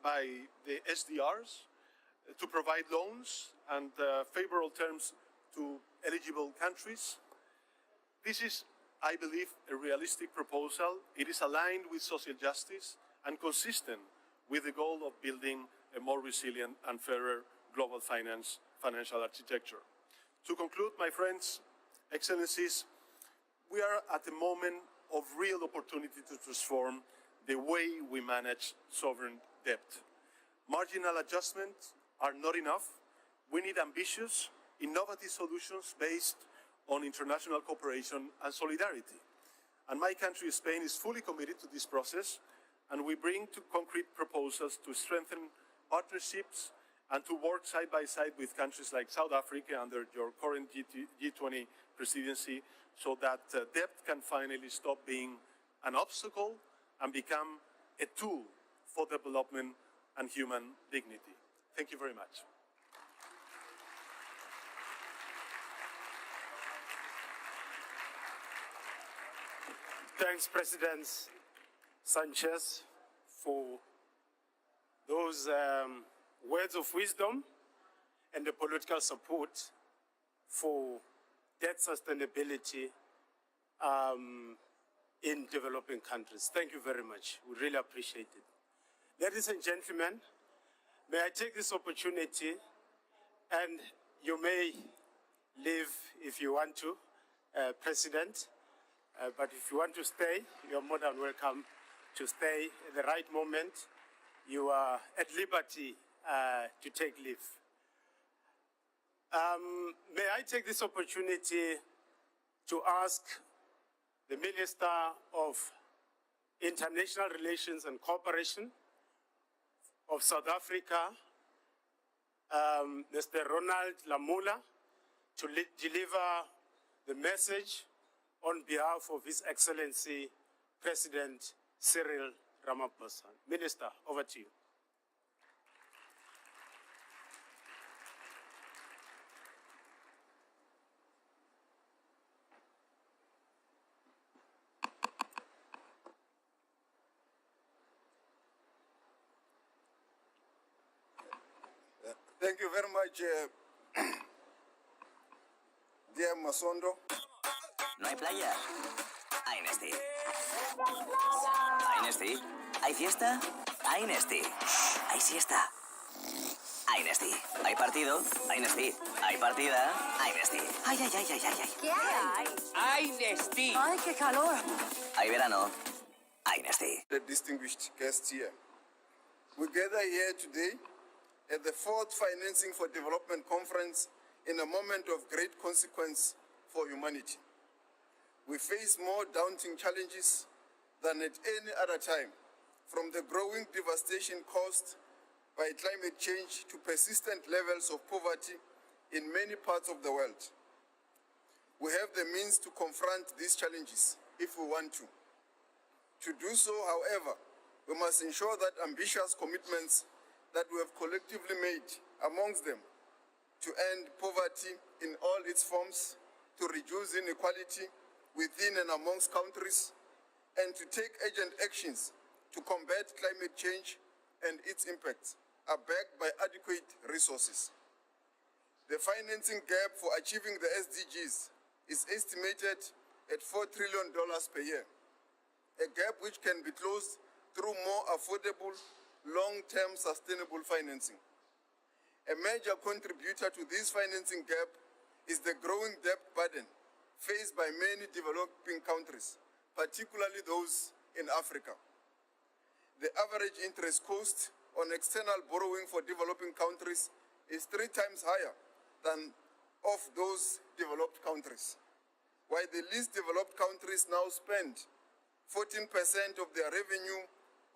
by the SDRs to provide loans and favorable terms to eligible countries. This is, I believe, a realistic proposal. It is aligned with social justice and consistent with the goal of building a more resilient and fairer global financial architecture. To conclude, my friends, Excellencies, we are at a moment of real opportunity to transform the way we manage sovereign debt. Marginal adjustments are not enough. We need ambitious, innovative solutions based on international cooperation and solidarity. And my country, Spain, is fully committed to this process, and we bring to concrete proposals to strengthen partnerships and to work side by side with countries like South Africa under your current G20 presidency so that debt can finally stop being an obstacle and become a tool for development and human dignity. Thank you very much. Thanks, President Sanchez, for those words of wisdom and the political support for debt sustainability in developing countries. Thank you very much. We really appreciate it. Ladies and gentlemen, may I take this opportunity, and you may leave if you want to, President, but if you want to stay, you're more than welcome to stay. At the right moment, you are at liberty to take leave. May I take this opportunity to ask the Minister of International Relations and Cooperation of South Africa, Mr. Ronald Lamola, to deliver the message on behalf of His Excellency President Cyril Ramaphosa. Minister, over to you. Thank you very much, dear Masondo. No hay playa. Hay Nesti. Hay Nesti. Hay fiesta. Hay Nesti. Hay siesta. Hay Nesti. Hay partido. Hay Nesti. Hay partida. Hay Nesti. Ay, ay, ay, ay, ay, ay. ¿Qué hay? ¡Ay, Nesti! ¡Ay, qué calor! Hay verano. Hay Nesti. The distinguished guests here. We gather here today at the 4th Financing for Development Conference in a moment of great consequence for humanity. We face more daunting challenges than at any other time, from the growing devastation caused by climate change to persistent levels of poverty in many parts of the world. We have the means to confront these challenges if we want to. To do so, however, we must ensure that ambitious commitments that we have collectively made, amongst them, to end poverty in all its forms, to reduce inequality within and amongst countries, and to take urgent actions to combat climate change and its impacts, are backed by adequate resources. The financing gap for achieving the SDGs is estimated at $4 trillion per year, a gap which can be closed through more affordable, long-term sustainable financing. A major contributor to this financing gap is the growing debt burden faced by many developing countries, particularly those in Africa. The average interest cost on external borrowing for developing countries is 3 times higher than of those developed countries, while the least developed countries now spend 14% of their revenue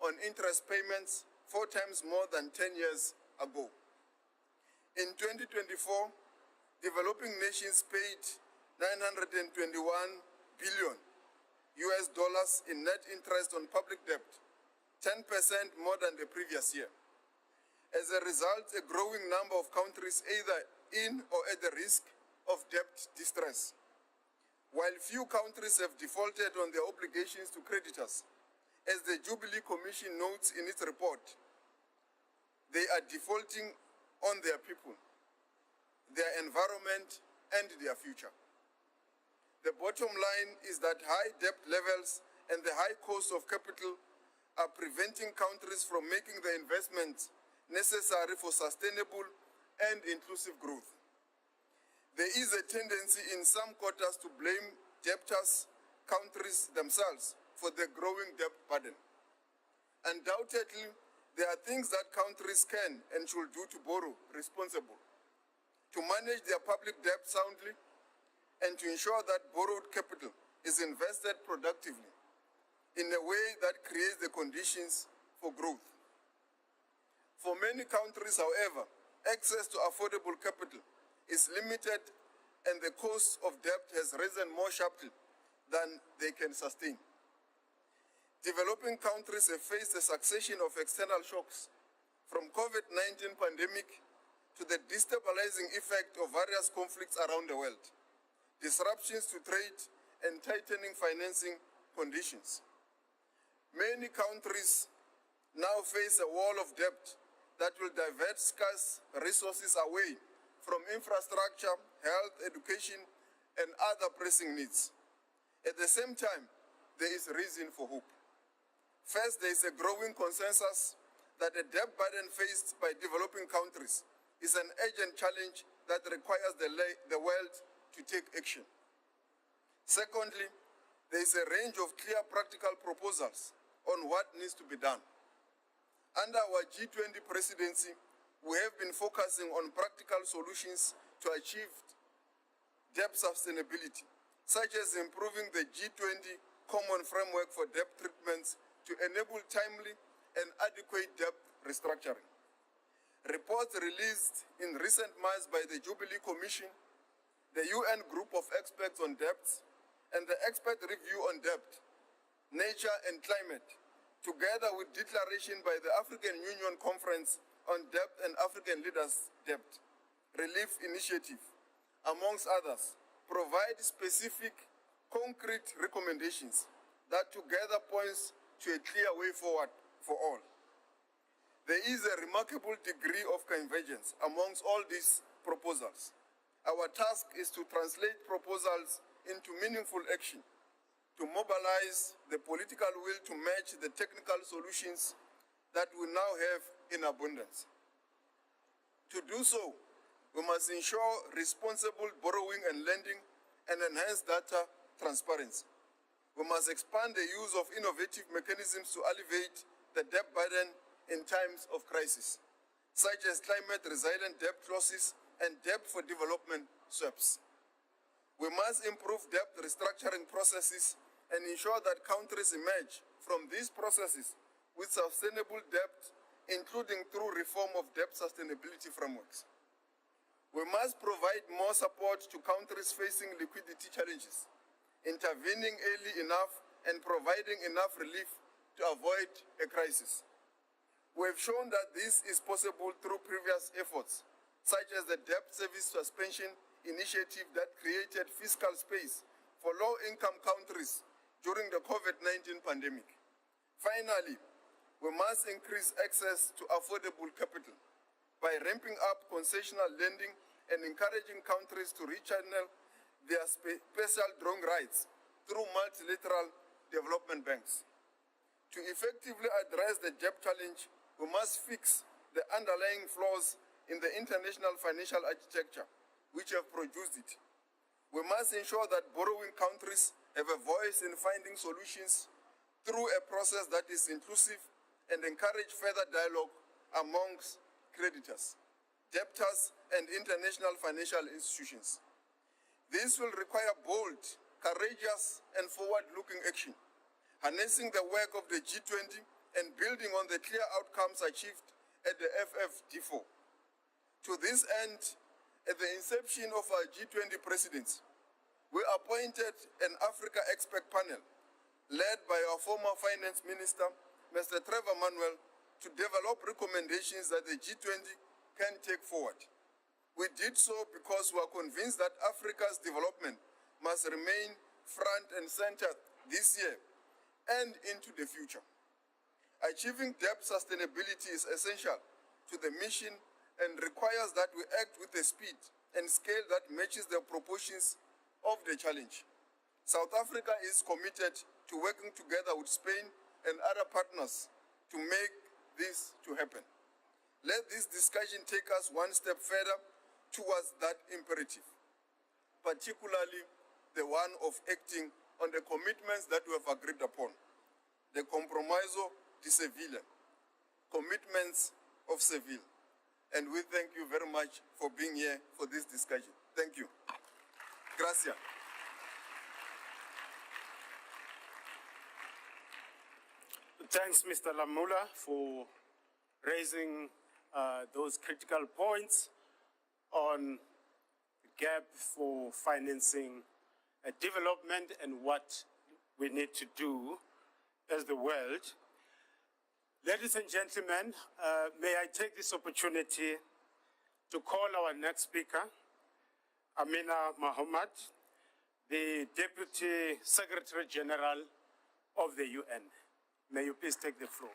on interest payments, 4 times more than 10 years ago. In 2024, developing nations paid $921 billion in net interest on public debt, 10% more than the previous year. As a result, a growing number of countries either in or at the risk of debt distress. While few countries have defaulted on their obligations to creditors, as the Jubilee Commission notes in its report, they are defaulting on their people, their environment, and their future. The bottom line is that high debt levels and the high cost of capital are preventing countries from making the investments necessary for sustainable and inclusive growth. There is a tendency in some quarters to blame debtors' countries themselves for the growing debt burden. Undoubtedly, there are things that countries can and should do to borrow responsibly, to manage their public debt soundly, and to ensure that borrowed capital is invested productively in a way that creates the conditions for growth. For many countries, however, access to affordable capital is limited and the cost of debt has risen more sharply than they can sustain. Developing countries have faced a succession of external shocks, from COVID-19 pandemic to the destabilizing effect of various conflicts around the world, disruptions to trade, and tightening financing conditions. Many countries now face a wall of debt that will divert scarce resources away from infrastructure, health, education, and other pressing needs. At the same time, there is reason for hope. First, there is a growing consensus that the debt burden faced by developing countries is an urgent challenge that requires the world to take action. Secondly, there is a range of clear practical proposals on what needs to be done. Under our G20 presidency, we have been focusing on practical solutions to achieve debt sustainability, such as improving the G20 common framework for debt treatments to enable timely and adequate debt restructuring. Reports released in recent months by the Jubilee Commission, the UN Group of Experts on Debts, and the Expert Review on Debt, Nature and Climate, together with declaration by the African Union Conference on Debt and African Leaders' Debt Relief Initiative, amongst others, provide specific, concrete recommendations that together points to a clear way forward for all. There is a remarkable degree of convergence amongst all these proposals. Our task is to translate proposals into meaningful action, to mobilize the political will to match the technical solutions that we now have in abundance. To do so, we must ensure responsible borrowing and lending and enhance data transparency. We must expand the use of innovative mechanisms to alleviate the debt burden in times of crisis, such as climate-resilient debt clauses and debt for development swaps. We must improve debt restructuring processes and ensure that countries emerge from these processes with sustainable debt, including through reform of debt sustainability frameworks. We must provide more support to countries facing liquidity challenges, intervening early enough and providing enough relief to avoid a crisis. We have shown that this is possible through previous efforts, such as the debt service suspension initiative that created fiscal space for low-income countries during the COVID-19 pandemic. Finally, we must increase access to affordable capital by ramping up concessional lending and encouraging countries to rechannel their special drawing rights through multilateral development banks. To effectively address the debt challenge, we must fix the underlying flaws in the international financial architecture which have produced it. We must ensure that borrowing countries have a voice in finding solutions through a process that is inclusive and encourage further dialogue amongst creditors, debtors, and international financial institutions. This will require bold, courageous, and forward-looking action, harnessing the work of the G20 and building on the clear outcomes achieved at the FFD4. To this end, at the inception of our G20 presidency, we appointed an Africa expert panel led by our former finance minister, Mr. Trevor Manuel, to develop recommendations that the G20 can take forward. We did so because we are convinced that Africa's development must remain front and center this year and into the future. Achieving debt sustainability is essential to the mission and requires that we act with a speed and scale that matches the proportions of the challenge. South Africa is committed to working together with Spain and other partners to make this to happen. Let this discussion take us one step further towards that imperative, particularly the one of acting on the commitments that we have agreed upon, the compromiso di Sevilla, commitments of Seville. And we thank you very much for being here for this discussion. Thank you. Gracias. Thanks, Mr. Lamula, for raising those critical points on the gap for financing development and what we need to do as the world. Ladies and gentlemen, may I take this opportunity to call our next speaker, Amina Mohammed, the Deputy Secretary General of the UN. May you please take the floor.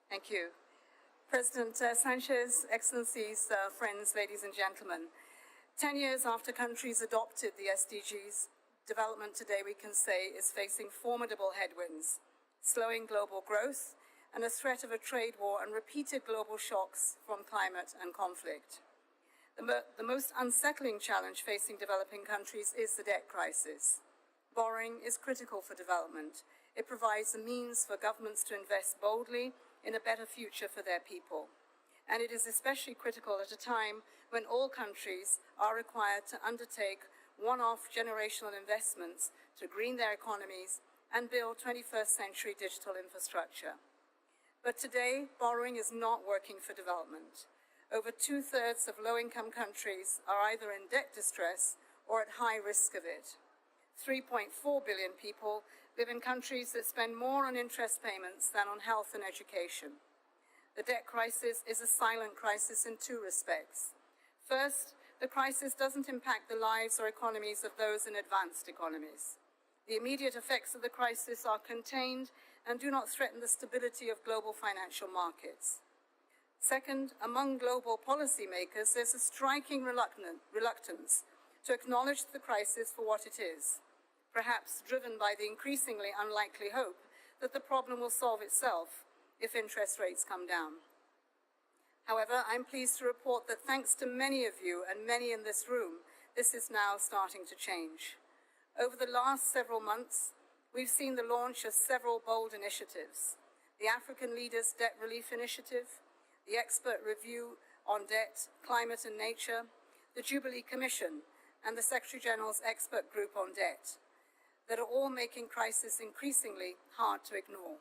Thank you. President Sanchez, Excellencies, friends, ladies and gentlemen, 10 years after countries adopted the SDGs, development today, we can say, is facing formidable headwinds, slowing global growth, and a threat of a trade war and repeated global shocks from climate and conflict. The most unsettling challenge facing developing countries is the debt crisis. Borrowing is critical for development. It provides a means for governments to invest boldly in a better future for their people. And it is especially critical at a time when all countries are required to undertake one-off generational investments to green their economies and build 21st century digital infrastructure. But today, borrowing is not working for development. Over 2/3 of low-income countries are either in debt distress or at high risk of it. 3.4 billion people live in countries that spend more on interest payments than on health and education. The debt crisis is a silent crisis in two respects. First, the crisis doesn't impact the lives or economies of those in advanced economies. The immediate effects of the crisis are contained and do not threaten the stability of global financial markets. Second, among global policymakers, there's a striking reluctance to acknowledge the crisis for what it is, perhaps driven by the increasingly unlikely hope that the problem will solve itself if interest rates come down. However, I'm pleased to report that thanks to many of you and many in this room, this is now starting to change. Over the last several months, we've seen the launch of several bold initiatives: the African Leaders Debt Relief Initiative, the Expert Review on Debt, Climate and Nature, the Jubilee Commission, and the Secretary General's Expert Group on Debt, that are all making crisis increasingly hard to ignore.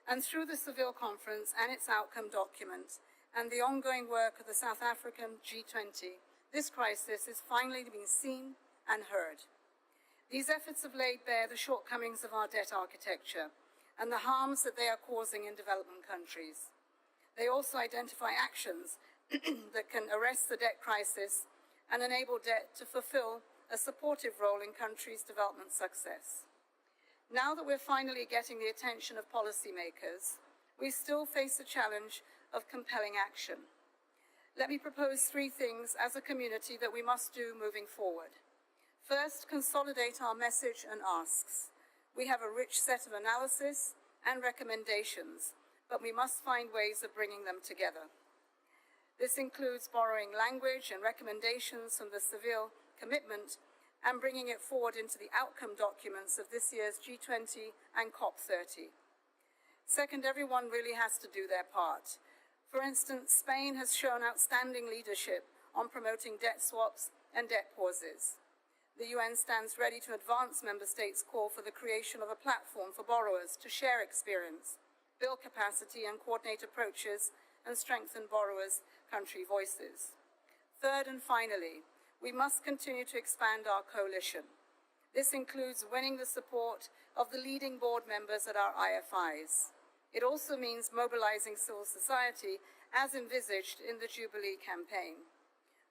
And through the Seville Conference and its outcome document, and the ongoing work of the South African G20, this crisis is finally being seen and heard. These efforts have laid bare the shortcomings of our debt architecture and the harms that they are causing in development countries. They also identify actions that can arrest the debt crisis and enable debt to fulfill a supportive role in countries' development success. Now that we're finally getting the attention of policymakers, we still face the challenge of compelling action. Let me propose 3 things as a community that we must do moving forward. First, consolidate our message and asks. We have a rich set of analysis and recommendations, but we must find ways of bringing them together. This includes borrowing language and recommendations from the Seville commitment and bringing it forward into the outcome documents of this year's G20 and COP30. Second, everyone really has to do their part. For instance, Spain has shown outstanding leadership on promoting debt swaps and debt pauses. The UN stands ready to advance member states' call for the creation of a platform for borrowers to share experience, build capacity and coordinate approaches, and strengthen borrowers' country voices. Third and finally, we must continue to expand our coalition. This includes winning the support of the leading board members at our IFIs. It also means mobilizing civil society as envisaged in the Jubilee campaign.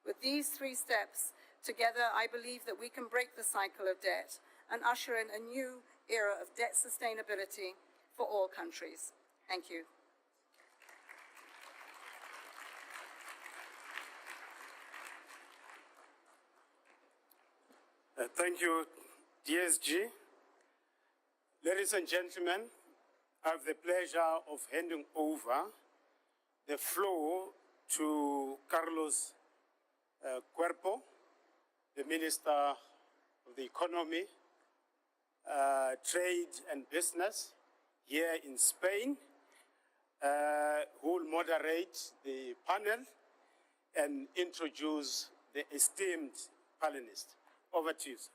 With these 3 steps, Together, I believe that we can break the cycle of debt and usher in a new era of debt sustainability for all countries. Thank you. Thank you, DSG. Ladies and gentlemen, I have the pleasure of handing over the floor to Carlos Cuerpo, the Minister of the Economy, Trade and Business here in Spain, who will moderate the panel and introduce the esteemed panelists. Over to you, sir.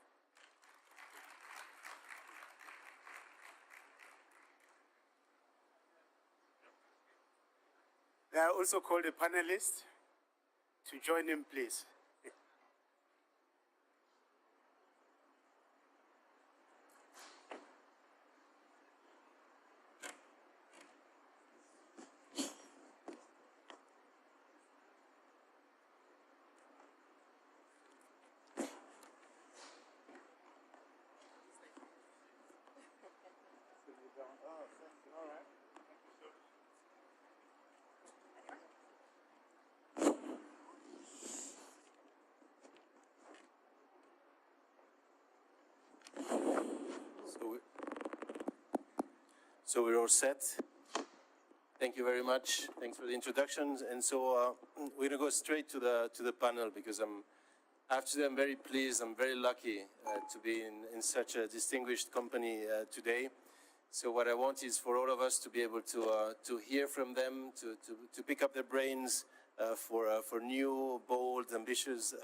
May I also call the panelists to join in, please. So we're all set. Thank you very much. Thanks for the introductions. And so we're going to go straight to the panel because I have to say I'm very pleased. I'm very lucky to be in such a distinguished company today. So what I want is for all of us to be able to hear from them, to pick up their brains for new, bold, ambitious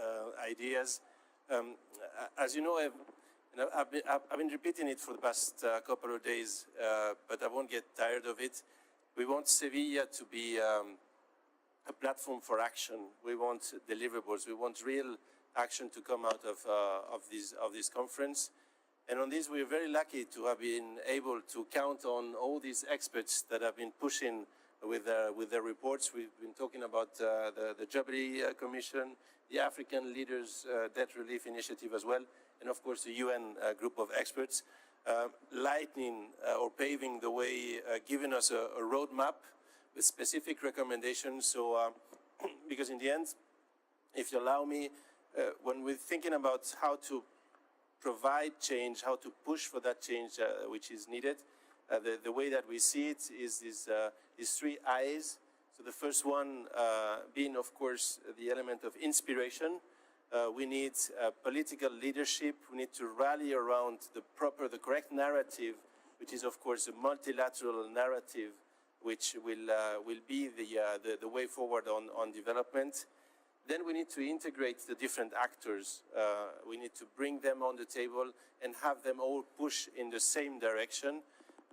ideas. As you know, I've been repeating it for the past couple of days, but I won't get tired of it. We want Sevilla to be a platform for action. We want deliverables. We want real action to come out of this conference. And on this, we're very lucky to have been able to count on all these experts that have been pushing with their reports. We've been talking about the Jabari Commission, the African Leaders Debt Relief Initiative as well, and of course the UN group of experts, lightening or paving the way, giving us a roadmap with specific recommendations. So, because in the end, if you allow me, when we're thinking about how to provide change, how to push for that change which is needed, the way that we see it is these three I's. So the first one being, of course, the element of inspiration. We need political leadership. We need to rally around the correct narrative, which is, of course, a multilateral narrative, which will be the way forward on development. Then we need to integrate the different actors. We need to bring them on the table and have them all push in the same direction.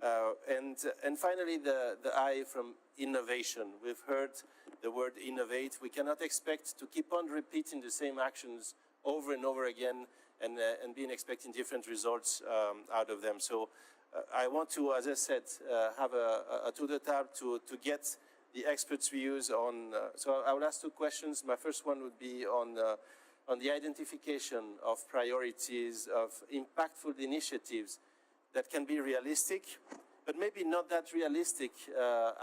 And finally, the I from innovation. We've heard the word innovate. We cannot expect to keep on repeating the same actions over and over again and being expecting different results out of them. So I want to, as I said, have a to the tab to get the experts' views on. So I will ask two questions. My first one would be on the identification of priorities, of impactful initiatives that can be realistic, but maybe not that realistic,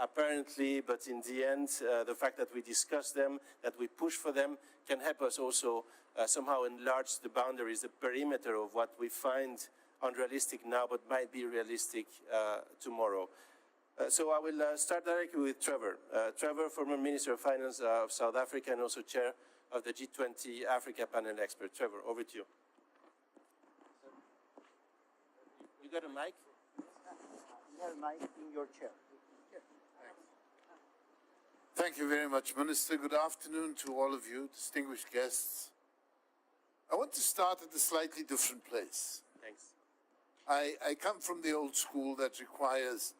apparently, but in the end, the fact that we discuss them, that we push for them, can help us also somehow enlarge the boundaries, the perimeter of what we find unrealistic now, but might be realistic tomorrow. So I will start directly with Trevor. Trevor, former Minister of Finance of South Africa and also chair of the G20 Africa Panel Expert. Trevor, over to you. You got a mic? You have a mic in your chair. Thank you very much, Minister. Good afternoon to all of you, distinguished guests. I want to start at a slightly different place. Thanks. I come from the old school that requires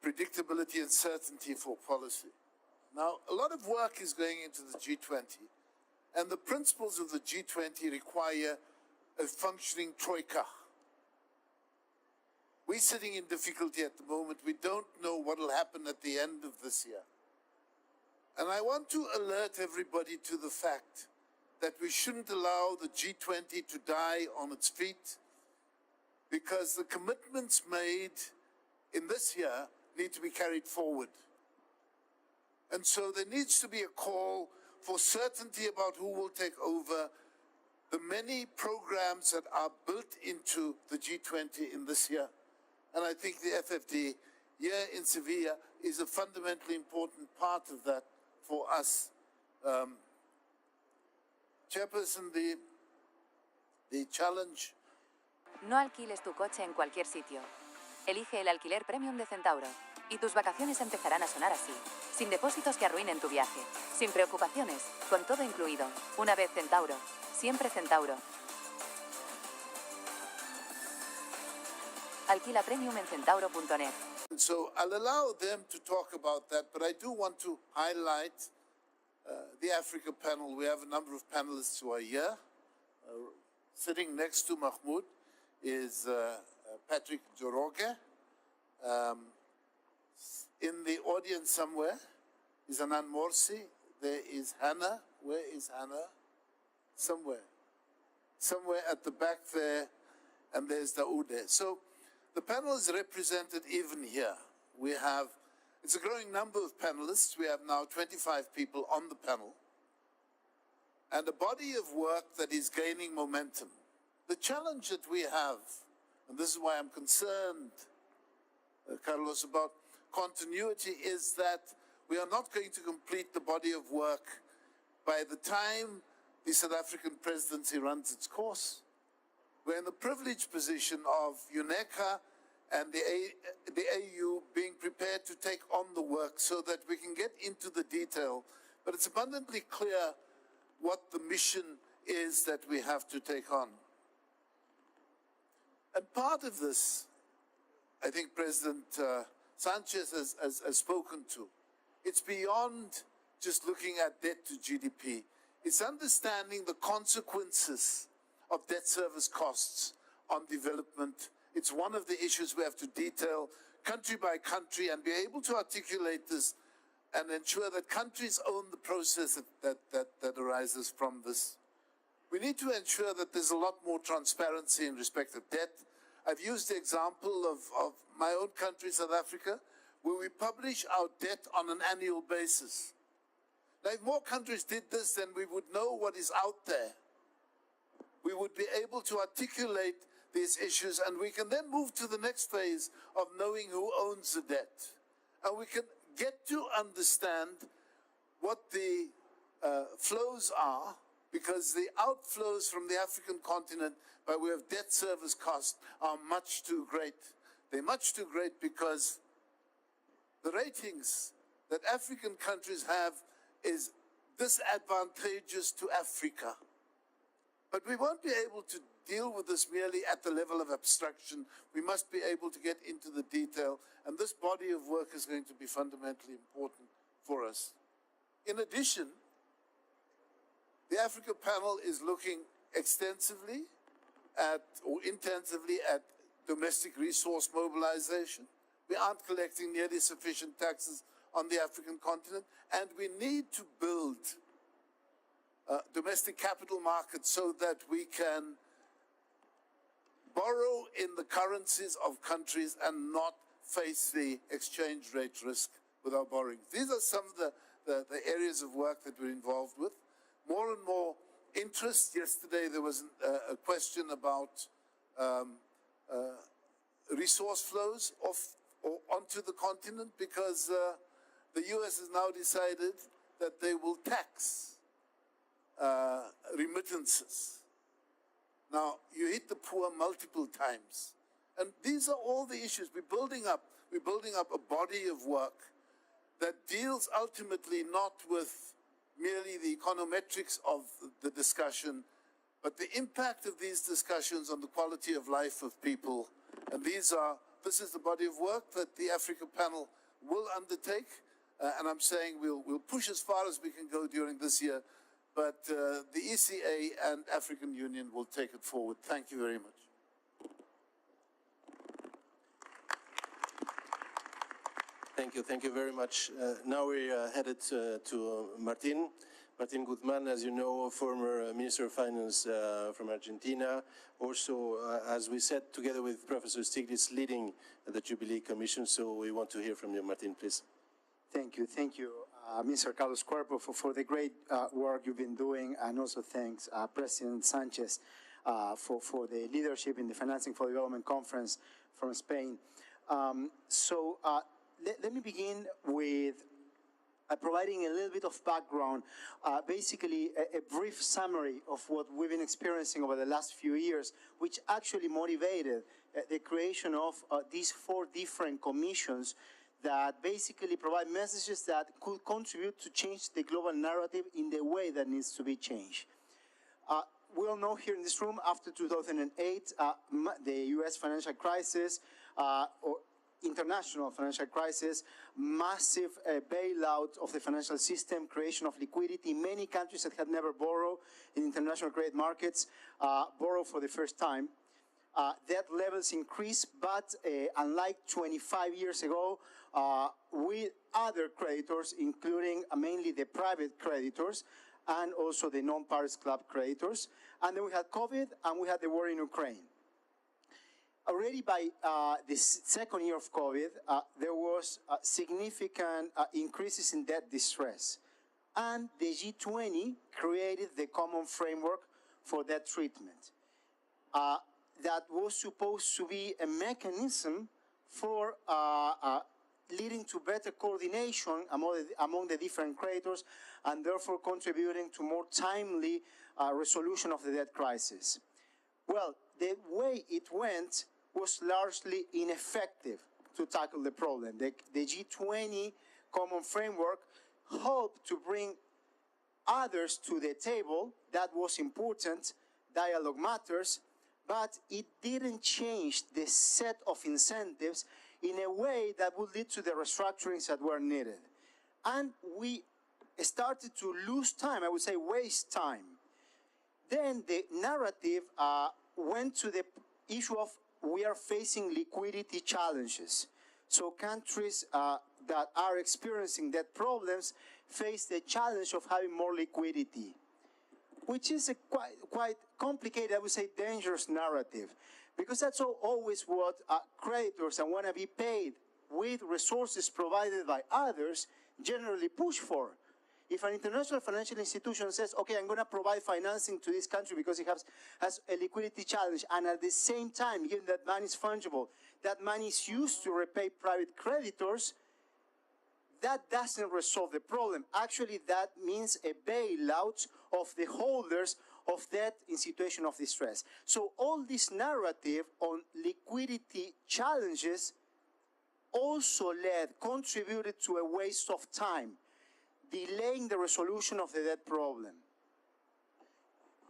predictability and certainty for policy. Now, a lot of work is going into the G20, and the principles of the G20 require a functioning troika. We're sitting in difficulty at the moment. We don't know what will happen at the end of this year. And I want to alert everybody to the fact that we shouldn't allow the G20 to die on its feet, because the commitments made in this year need to be carried forward. And so there needs to be a call for certainty about who will take over the many programs that are built into the G20 in this year. And I think the FFD here in Sevilla is a fundamentally important part of that for us. Chairperson, the challenge. No alquiles tu coche en cualquier sitio. Elige el alquiler premium de Centauro y tus vacaciones empezarán a sonar así, sin depósitos que arruinen tu viaje, sin preocupaciones, con todo incluido. Una vez Centauro, siempre Centauro. Alquila premium en centauro.net. So I'll allow them to talk about that, but I do want to highlight the Africa panel. We have a number of panelists who are here. Sitting next to Mahmoud is Patrick Joroge. In the audience somewhere is Anand Morsi. There is Hannah. Where is Hannah? Somewhere. Somewhere at the back there, and there's Daoude. So the panel is represented even here. We have, it's a growing number of panelists. We have now 25 people on the panel, and a body of work that is gaining momentum. The challenge that we have, and this is why I'm concerned, Carlos, about continuity, is that we are not going to complete the body of work by the time the South African presidency runs its course. We're in the privileged position of UNECA and the AU being prepared to take on the work so that we can get into the detail. But it's abundantly clear what the mission is that we have to take on. And part of this, I think President Sánchez has spoken to. It's beyond just looking at debt to GDP. It's understanding the consequences of debt service costs on development. It's one of the issues we have to detail country by country and be able to articulate this and ensure that countries own the process that arises from this. We need to ensure that there's a lot more transparency in respect of debt. I've used the example of my own country, South Africa, where we publish our debt on an annual basis. Now, if more countries did this, then we would know what is out there. We would be able to articulate these issues, and we can then move to the next phase of knowing who owns the debt. And we can get to understand what the flows are, because the outflows from the African continent by way of debt service costs are much too great. They're much too great because the ratings that African countries have is disadvantageous to Africa. But we won't be able to deal with this merely at the level of abstraction. We must be able to get into the detail, and this body of work is going to be fundamentally important for us. In addition, the Africa panel is looking extensively at, or intensively at, domestic resource mobilization. We aren't collecting nearly sufficient taxes on the African continent, and we need to build domestic capital markets so that we can borrow in the currencies of countries and not face the exchange rate risk with our borrowings. These are some of the areas of work that we're involved with. More and more interest. Yesterday there was a question about resource flows off or onto the continent, because the US has now decided that they will tax remittances. Now, you hit the poor multiple times. And these are all the issues. We're building up a body of work that deals ultimately not with merely the econometrics of the discussion, but the impact of these discussions on the quality of life of people. And this is the body of work that the Africa panel will undertake. And I'm saying we'll push as far as we can go during this year, but the ECA and African Union will take it forward. Thank you very much. Thank you very much. Now we're headed to Martin Martin Guzman, as you know, former Minister of Finance from Argentina. Also, as we said, together with Professor Stiglitz, leading the Jubilee Commission. So we want to hear from you, Martin, please. Thank you, Mr. Carlos Cuerpo, for the great work you've been doing, and also thanks President Sanchez for the leadership in the Financing for Development Conference from Spain. Let me begin with providing a little bit of background, basically a brief summary of what we've been experiencing over the last few years, which actually motivated the creation of these 4 different commissions that basically provide messages that could contribute to change the global narrative in the way that needs to be changed. We all know here in this room, after 2008, the US financial crisis, or international financial crisis, massive bailout of the financial system, creation of liquidity. Many countries that had never borrowed in international credit markets borrow for the first time. Debt levels increased, but unlike 25 years ago, with other creditors, including mainly the private creditors and also the non-Paris Club creditors. And then we had COVID and we had the war in Ukraine. Already by the second year of COVID, there was significant increases in debt distress. And the G20 created the common framework for debt treatment. That was supposed to be a mechanism for leading to better coordination among the different creditors, and therefore contributing to more timely resolution of the debt crisis. Well, the way it went was largely ineffective to tackle the problem. The G20 common framework hoped to bring others to the table. That was important. Dialogue matters. But it didn't change the set of incentives in a way that would lead to the restructurings that were needed. And we started to lose time, I would say waste time. Then the narrative went to the issue of we are facing liquidity challenges. So countries that are experiencing debt problems face the challenge of having more liquidity, which is a quite complicated, I would say dangerous narrative, because that's always what creditors that want to be paid with resources provided by others generally push for. If an international financial institution says, okay, I'm going to provide financing to this country because it has a liquidity challenge, and at the same time, given that money is fungible, that money is used to repay private creditors, that doesn't resolve the problem. Actually, that means a bailout of the holders of debt in situation of distress. So all this narrative on liquidity challenges also contributed to a waste of time, delaying the resolution of the debt problem.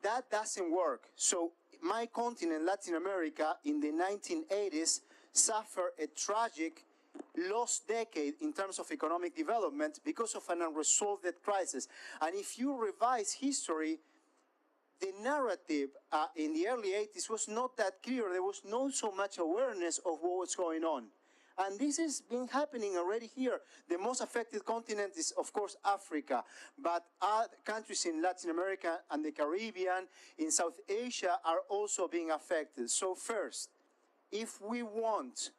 That doesn't work. So my continent, Latin America, in the 1980s, suffered a tragic lost decade in terms of economic development because of an unresolved debt crisis. And if you revise history, the narrative in the early 80s was not that clear. There was not so much awareness of what was going on. And this has been happening already here. The most affected continent is, of course, Africa. But other countries in Latin America and the Caribbean, in South Asia, are also being affected. So first, if we want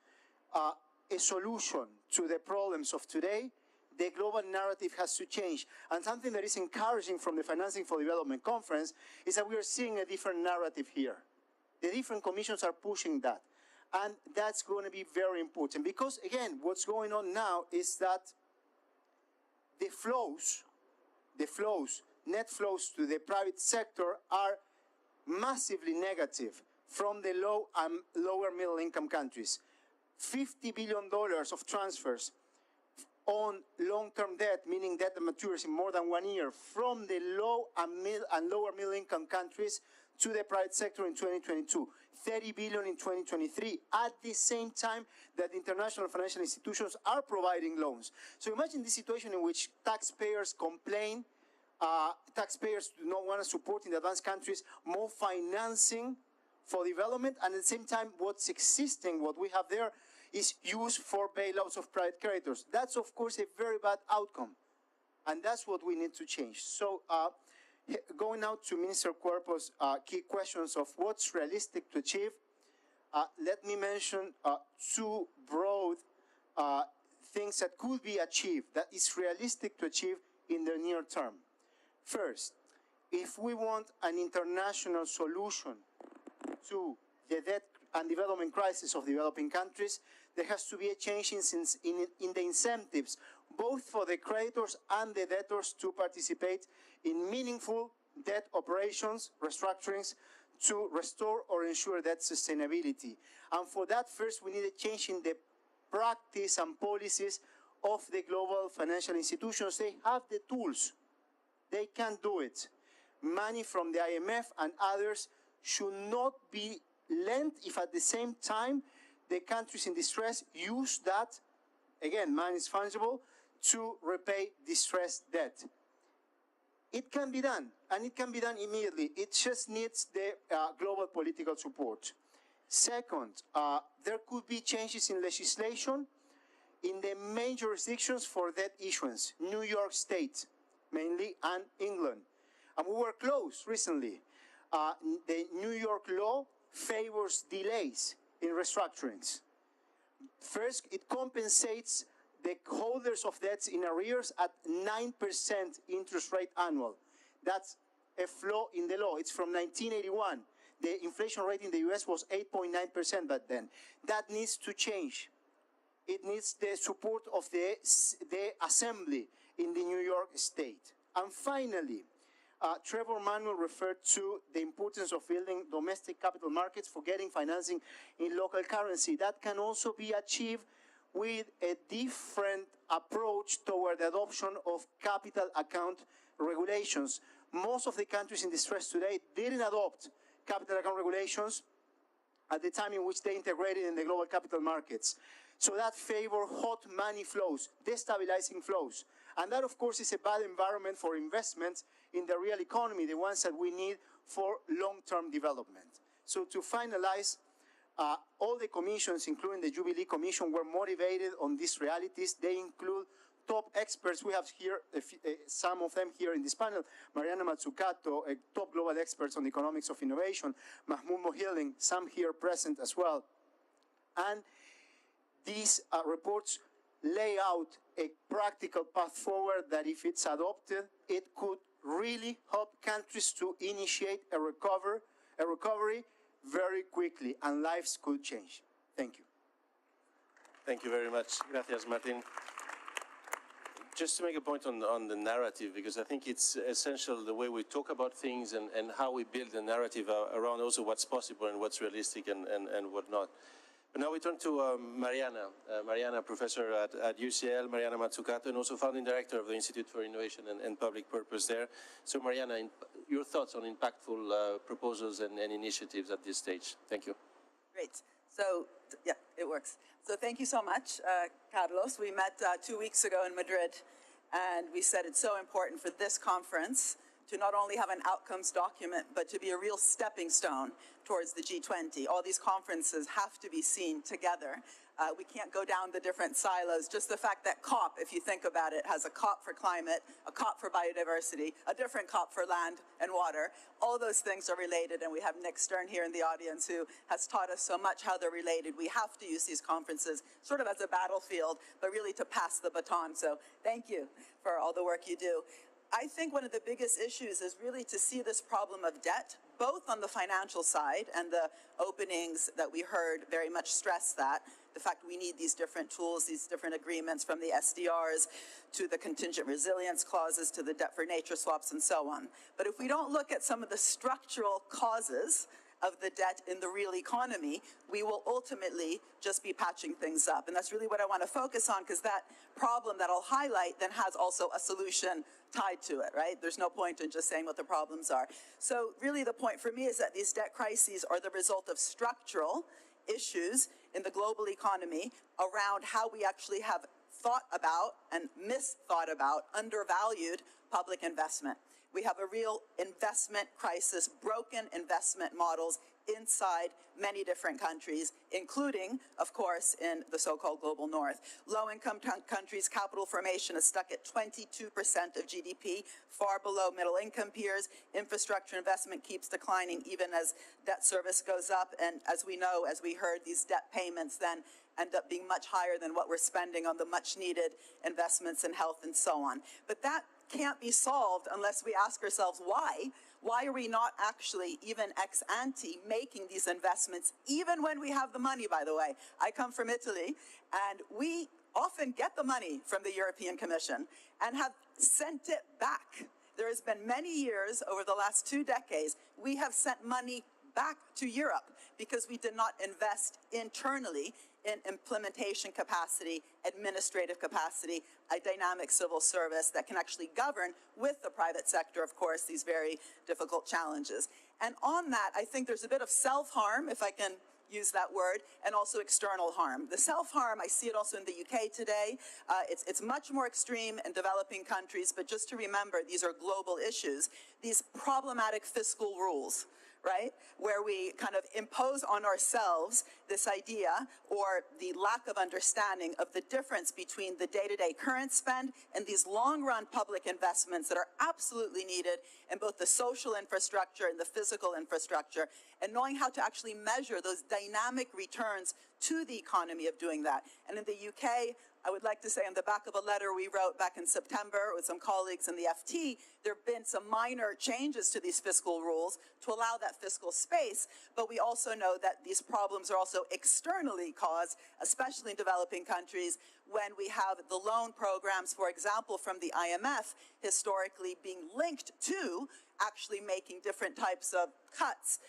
a solution to the problems of today, the global narrative has to change. And something that is encouraging from the Financing for Development Conference is that we are seeing a different narrative here. The different commissions are pushing that. And that's going to be very important because, again, what's going on now is that the flows, net flows to the private sector are massively negative from the low and lower middle income countries. $50 billion of transfers on long-term debt, meaning debt that matures in more than 1 year, from the low and lower middle income countries to the private sector in 2022, 30 billion in 2023, at the same time that international financial institutions are providing loans. So imagine this situation in which taxpayers complain, taxpayers do not want to support in the advanced countries more financing for development, and at the same time what's existing, what we have there, is used for bailouts of private creditors. That's, of course, a very bad outcome. And that's what we need to change. So going now to Minister Cuerpo's key questions of what's realistic to achieve, let me mention two broad things that could be achieved, that is realistic to achieve in the near term. First, if we want an international solution to the debt and development crisis of developing countries, there has to be a change in the incentives, both for the creditors and the debtors to participate in meaningful debt operations, restructurings, to restore or ensure debt sustainability. And for that, first, we need a change in the practice and policies of the global financial institutions. They have the tools. They can do it. Money from the IMF and others should not be lent if at the same time the countries in distress use that, again, money is fungible, to repay distressed debt. It can be done, and it can be done immediately. It just needs the global political support. Second, there could be changes in legislation in the main jurisdictions for debt issuance, New York State, mainly, and England. And we were close recently. The New York law favors delays in restructurings. First, it compensates the holders of debts in arrears at 9% interest rate annual. That's a flaw in the law. It's from 1981. The inflation rate in the US was 8.9% back then. That needs to change. It needs the support of the assembly in the New York State. And finally, Trevor Manuel referred to the importance of building domestic capital markets for getting financing in local currency. That can also be achieved with a different approach toward the adoption of capital account regulations. Most of the countries in distress today didn't adopt capital account regulations at the time in which they integrated in the global capital markets. So that favor hot money flows, destabilizing flows. And that, of course, is a bad environment for investments in the real economy, the ones that we need for long-term development. So to finalize, all the commissions, including the Jubilee Commission, were motivated on these realities. They include top experts. We have here some of them here in this panel. Mariana Mazzucato, a top global expert on the economics of innovation. Mahmoud Mohilling, some here present as well. And these reports lay out a practical path forward that, if it's adopted, it could really help countries to initiate a recovery very quickly, and lives could change. Thank you. Thank you very much. Gracias, Martin. Just to make a point on the narrative, because I think it's essential the way we talk about things and how we build the narrative around also what's possible and what's realistic and what not. But now we turn to Mariana. Mariana, professor at UCL, Mariana Mazzucato, and also founding director of the Institute for Innovation and Public Purpose there. So Mariana, your thoughts on impactful proposals and initiatives at this stage. Thank you. Great. So, yeah, it works. So thank you so much, Carlos. We met 2 weeks ago in Madrid, and we said it's so important for this conference to not only have an outcomes document, but to be a real stepping stone towards the G20. All these conferences have to be seen together. We can't go down the different silos. Just the fact that COP, if you think about it, has a COP for climate, a COP for biodiversity, a different COP for land and water. All those things are related, and we have Nick Stern here in the audience who has taught us so much how they're related. We have to use these conferences sort of as a battlefield, but really to pass the baton. So thank you for all the work you do. I think one of the biggest issues is really to see this problem of debt, both on the financial side, and the openings that we heard very much stress that, the fact we need these different tools, these different agreements, from the SDRs to the contingent resilience clauses to the debt for nature swaps and so on. But if we don't look at some of the structural causes of the debt in the real economy, we will ultimately just be patching things up. And that's really what I want to focus on, because that problem that I'll highlight then has also a solution tied to it, right? There's no point in just saying what the problems are. So really the point for me is that these debt crises are the result of structural issues in the global economy around how we actually have thought about and misthought about, undervalued public investment. We have a real investment crisis, broken investment models inside many different countries, including, of course, in the so-called global north. Low-income countries' capital formation is stuck at 22% of GDP, far below middle-income peers. Infrastructure investment keeps declining even as debt service goes up. And as we know, as we heard, these debt payments then end up being much higher than what we're spending on the much-needed investments in health and so on. But that can't be solved unless we ask ourselves why. Why are we not actually, even ex ante, making these investments, even when we have the money, by the way? I come from Italy, and we often get the money from the European Commission and have sent it back. There has been many years over the last 2 decades, we have sent money back to Europe because we did not invest internally in implementation capacity, administrative capacity, a dynamic civil service that can actually govern with the private sector, of course, these very difficult challenges. And on that, I think there's a bit of self-harm, if I can use that word, and also external harm. The self-harm, I see it also in the UK today. It's much more extreme in developing countries, but just to remember, these are global issues. These problematic fiscal rules, right, where we kind of impose on ourselves this idea or the lack of understanding of the difference between the day-to-day current spend and these long-run public investments that are absolutely needed in both the social infrastructure and the physical infrastructure, and knowing how to actually measure those dynamic returns to the economy of doing that. And in the UK, I would like to say on the back of a letter we wrote back in September with some colleagues in the FT, there have been some minor changes to these fiscal rules to allow that fiscal space, but we also know that these problems are also externally caused, especially in developing countries, when we have the loan programs, for example, from the IMF, historically being linked to actually making different types of cuts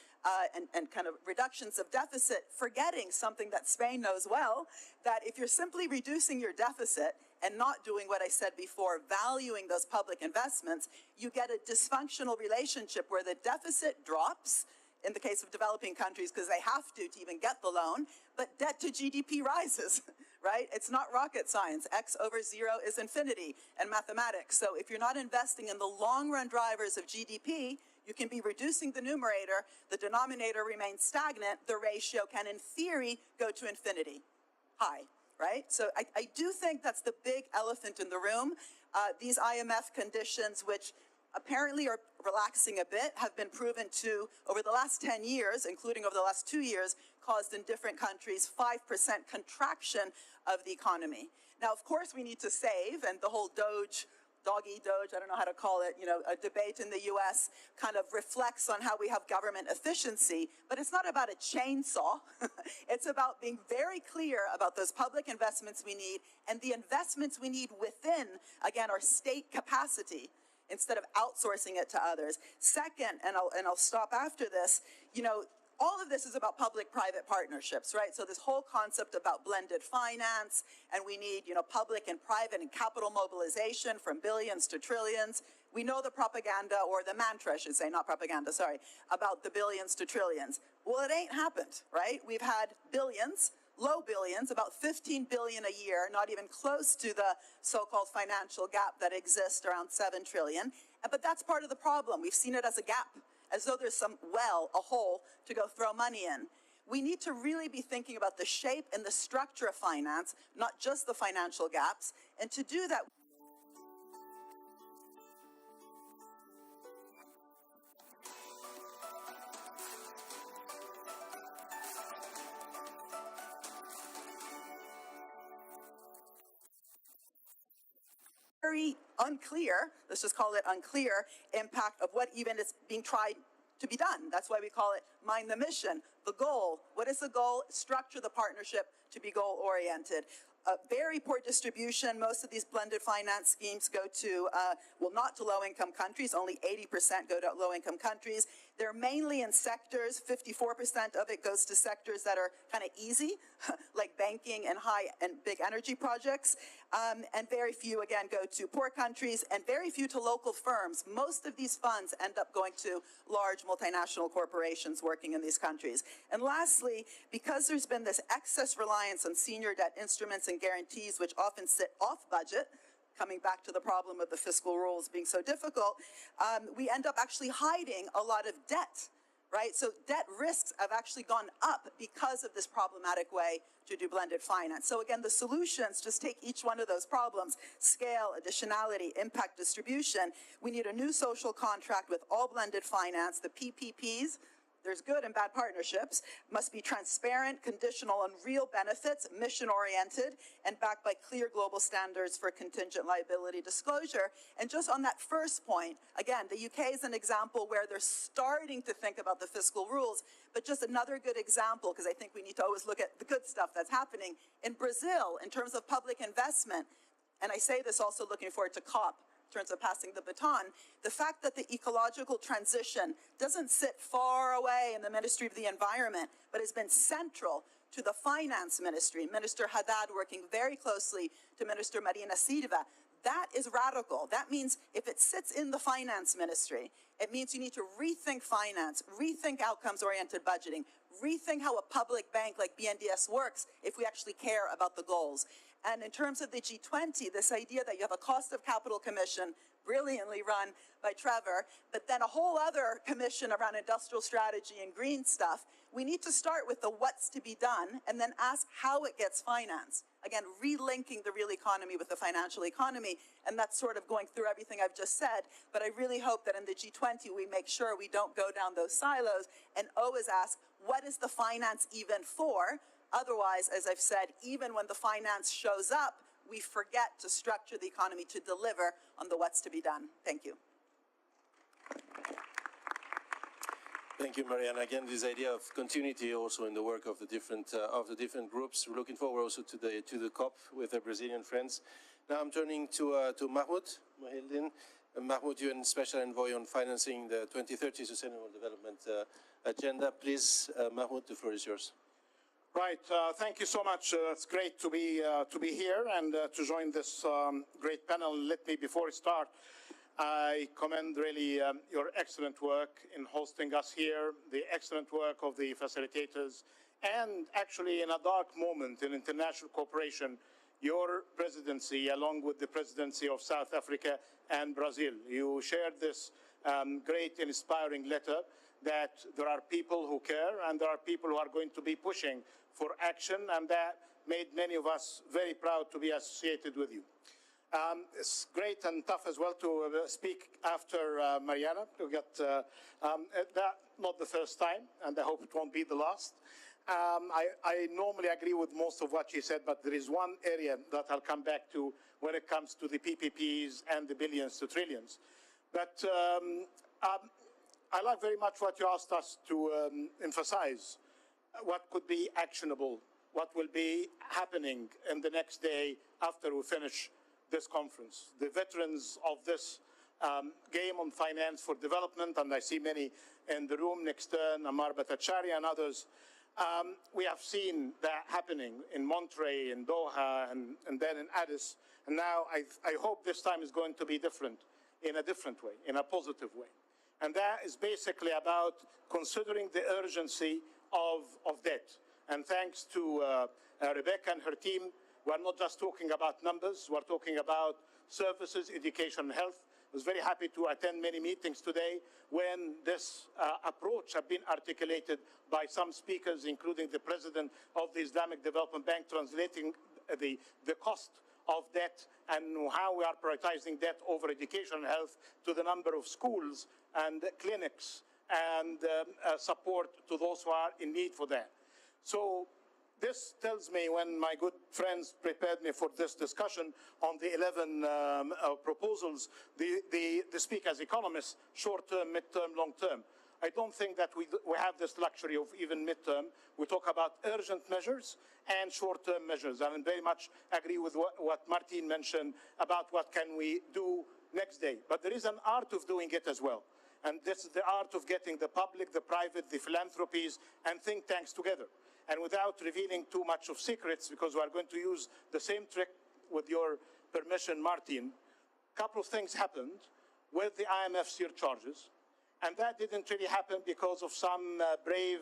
and kind of reductions of deficit, forgetting something that Spain knows well, that if you're simply reducing your deficit and not doing what I said before, valuing those public investments, you get a dysfunctional relationship where the deficit drops, in the case of developing countries, because they have to even get the loan, but debt to GDP rises, right? It's not rocket science. X over 0 is infinity in mathematics. So if you're not investing in the long-run drivers of GDP, you can be reducing the numerator, the denominator remains stagnant, the ratio can, in theory, go to infinity, high, right? So I do think that's the big elephant in the room. These IMF conditions, which apparently are relaxing a bit, have been proven to, over the last 10 years, including over the last 2 years, caused in different countries 5% contraction of the economy. Now, of course, we need to save, and the whole dog-eat-Doge, I don't know how to call it, a debate in the US kind of reflects on how we have government efficiency, but it's not about a chainsaw. It's about being very clear about those public investments we need and the investments we need within, again, our state capacity, instead of outsourcing it to others. Second, and I'll stop after this, all of this is about public-private partnerships, right? So this whole concept about blended finance, and we need, public and private and capital mobilization from billions to trillions. We know the propaganda, or the mantra, I should say, not propaganda, sorry, about the billions to trillions. Well, it ain't happened, right? We've had billions, low billions, about 15 billion a year, not even close to the so-called financial gap that exists around 7 trillion. But that's part of the problem. We've seen it as a gap, as though there's some well, a hole, to go throw money in. We need to really be thinking about the shape and the structure of finance, not just the financial gaps. And to do that, very unclear, let's just call it unclear, impact of what even is being tried to be done. That's why we call it mind the mission, the goal. What is the goal? Structure the partnership to be goal-oriented. Very poor distribution. Most of these blended finance schemes go to, not to low-income countries. Only 80% go to low-income countries. They're mainly in sectors. 54% of it goes to sectors that are kind of easy, like banking and high and big energy projects. And very few, again, go to poor countries, and very few to local firms. Most of these funds end up going to large multinational corporations working in these countries. And lastly, because there's been this excess reliance on senior debt instruments and guarantees, which often sit off budget, coming back to the problem of the fiscal rules being so difficult, we end up actually hiding a lot of debt, right? So debt risks have actually gone up because of this problematic way to do blended finance. So again, the solutions, just take each one of those problems: scale, additionality, impact distribution. We need a new social contract with all blended finance. The PPPs, there's good and bad partnerships, must be transparent, conditional on real benefits, mission-oriented, and backed by clear global standards for contingent liability disclosure. And just on that first point, again, the UK is an example where they're starting to think about the fiscal rules, but just another good example, because I think we need to always look at the good stuff that's happening. In Brazil, in terms of public investment, and I say this also looking forward to COP, in terms of passing the baton, the fact that the ecological transition doesn't sit far away in the Ministry of the Environment, but has been central to the Finance Ministry, Minister Haddad working very closely to Minister Marina Silva, that is radical. That means if it sits in the Finance Ministry, it means you need to rethink finance, rethink outcomes-oriented budgeting, rethink how a public bank like BNDES works if we actually care about the goals. And in terms of the G20, this idea that you have a cost of capital commission, brilliantly run by Trevor, but then a whole other commission around industrial strategy and green stuff, we need to start with the what's to be done and then ask how it gets financed. Again, relinking the real economy with the financial economy, and that's sort of going through everything I've just said, but I really hope that in the G20 we make sure we don't go down those silos and always ask, what is the finance even for? Otherwise, as I've said, even when the finance shows up, we forget to structure the economy to deliver on the what's to be done. Thank you. Thank you, Marianne. Again, this idea of continuity also in the work of the different groups. We're looking forward also to the COP with our Brazilian friends. Now I'm turning to Mahmoud Mohieddin. Mahmoud, you're in Special Envoy on financing the 2030 Sustainable Development Agenda. Please, Mahmoud, the floor is yours. Right. Thank you so much. It's great to be here and to join this great panel. Let me, before I start, I commend really your excellent work in hosting us here, the excellent work of the facilitators, and actually in a dark moment in international cooperation, your presidency, along with the presidency of South Africa and Brazil. You shared this great, inspiring letter that there are people who care and there are people who are going to be pushing for action, and that made many of us very proud to be associated with you. It's great and tough as well to speak after Mariana. To get that not the first time, and I hope it won't be the last. I normally agree with most of what she said, but there is one area that I'll come back to when it comes to the PPPs and the billions to trillions. But I like very much what you asked us to emphasize. What could be actionable, what will be happening in the next day after we finish this conference. The veterans of this game on finance for development, and I see many in the room next to Amar Bhattacharya and others, we have seen that happening in Monterey, in Doha, and then in Addis. And now I hope this time is going to be different, in a different way, in a positive way. And that is basically about considering the urgency of debt. And thanks to Rebecca and her team, we're not just talking about numbers, we're talking about services, education, and health. I was very happy to attend many meetings today when this approach has been articulated by some speakers, including the president of the Islamic Development Bank, translating the cost of debt and how we are prioritizing debt over education and health to the number of schools and clinics and support to those who are in need for that. So this tells me, when my good friends prepared me for this discussion on the 11 proposals, they speak as economists, short-term, mid-term, long-term. I don't think that we have this luxury of even mid-term. We talk about urgent measures and short-term measures. And I very much agree with what Martin mentioned about what can we do next day. But there is an art of doing it as well. And this is the art of getting the public, the private, the philanthropies, and think tanks together. And without revealing too much of secrets, because we are going to use the same trick with your permission, Martin, a couple of things happened with the IMF surcharges And that didn't really happen because of some brave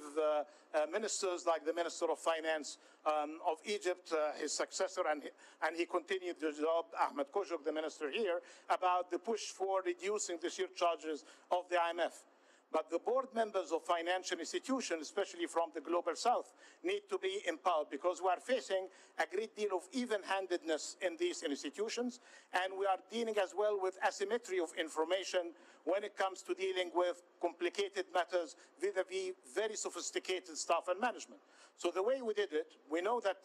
ministers, like the Minister of Finance of Egypt, his successor, and he continued the job, Ahmed Koshuk, the minister here, about the push for reducing the surcharges of the IMF. But the board members of financial institutions, especially from the Global South, need to be empowered, because we are facing a great deal of even-handedness in these institutions, and we are dealing as well with asymmetry of information when it comes to dealing with complicated matters vis-a-vis very sophisticated staff and management. So the way we did it, we know that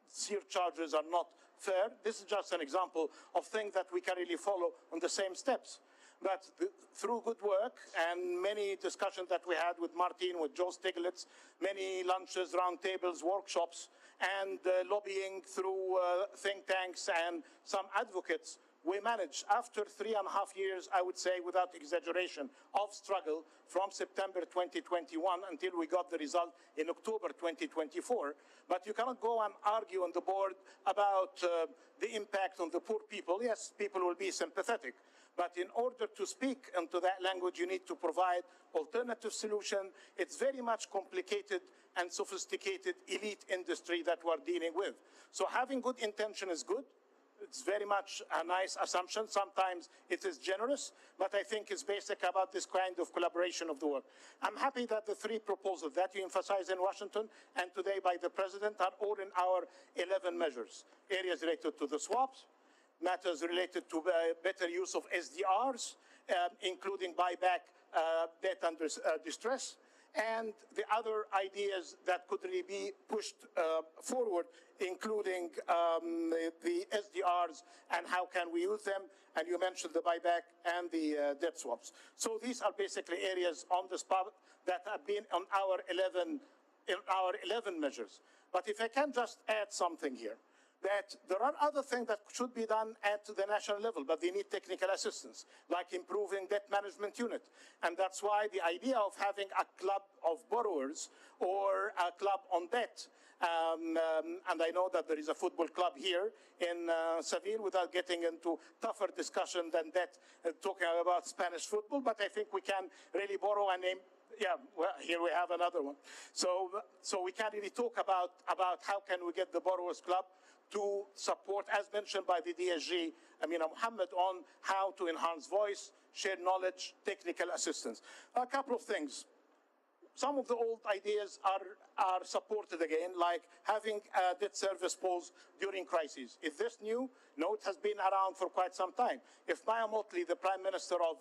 surcharges are not fair. This is just an example of things that we can really follow on the same steps. But through good work and many discussions that we had with Martin, with Joe Stiglitz, many lunches, roundtables, workshops, and lobbying through think tanks and some advocates, we managed, after 3.5 years, I would say, without exaggeration, of struggle from September 2021 until we got the result in October 2024. But you cannot go and argue on the board about the impact on the poor people. Yes, people will be sympathetic. But in order to speak into that language, you need to provide alternative solution. It's very much complicated and sophisticated elite industry that we're dealing with. So having good intention is good. It's very much a nice assumption. Sometimes it is generous, but I think it's basic about this kind of collaboration of the work. I'm happy that the 3 proposals that you emphasize in Washington and today by the President are all in our 11 measures. Areas related to the swaps, matters related to better use of SDRs, including buyback debt under distress, and the other ideas that could really be pushed forward, including the SDRs and how can we use them, and you mentioned the buyback and the debt swaps. So these are basically areas on the spot that have been on our 11 measures. But if I can just add something here, that there are other things that should be done at the national level, but they need technical assistance, like improving debt management unit. And that's why the idea of having a club of borrowers or a club on debt, and I know that there is a football club here in Seville, without getting into tougher discussion than that, talking about Spanish football, but I think we can really borrow a name. Yeah, well, here we have another one. So we can really talk about how can we get the Borrowers Club to support, as mentioned by the DSG, Amina Mohammed, on how to enhance voice, share knowledge, technical assistance. A couple of things. Some of the old ideas are supported again, like having a debt service pause during crises. Is this new? No, it has been around for quite some time. If Maya Motley, the Prime Minister of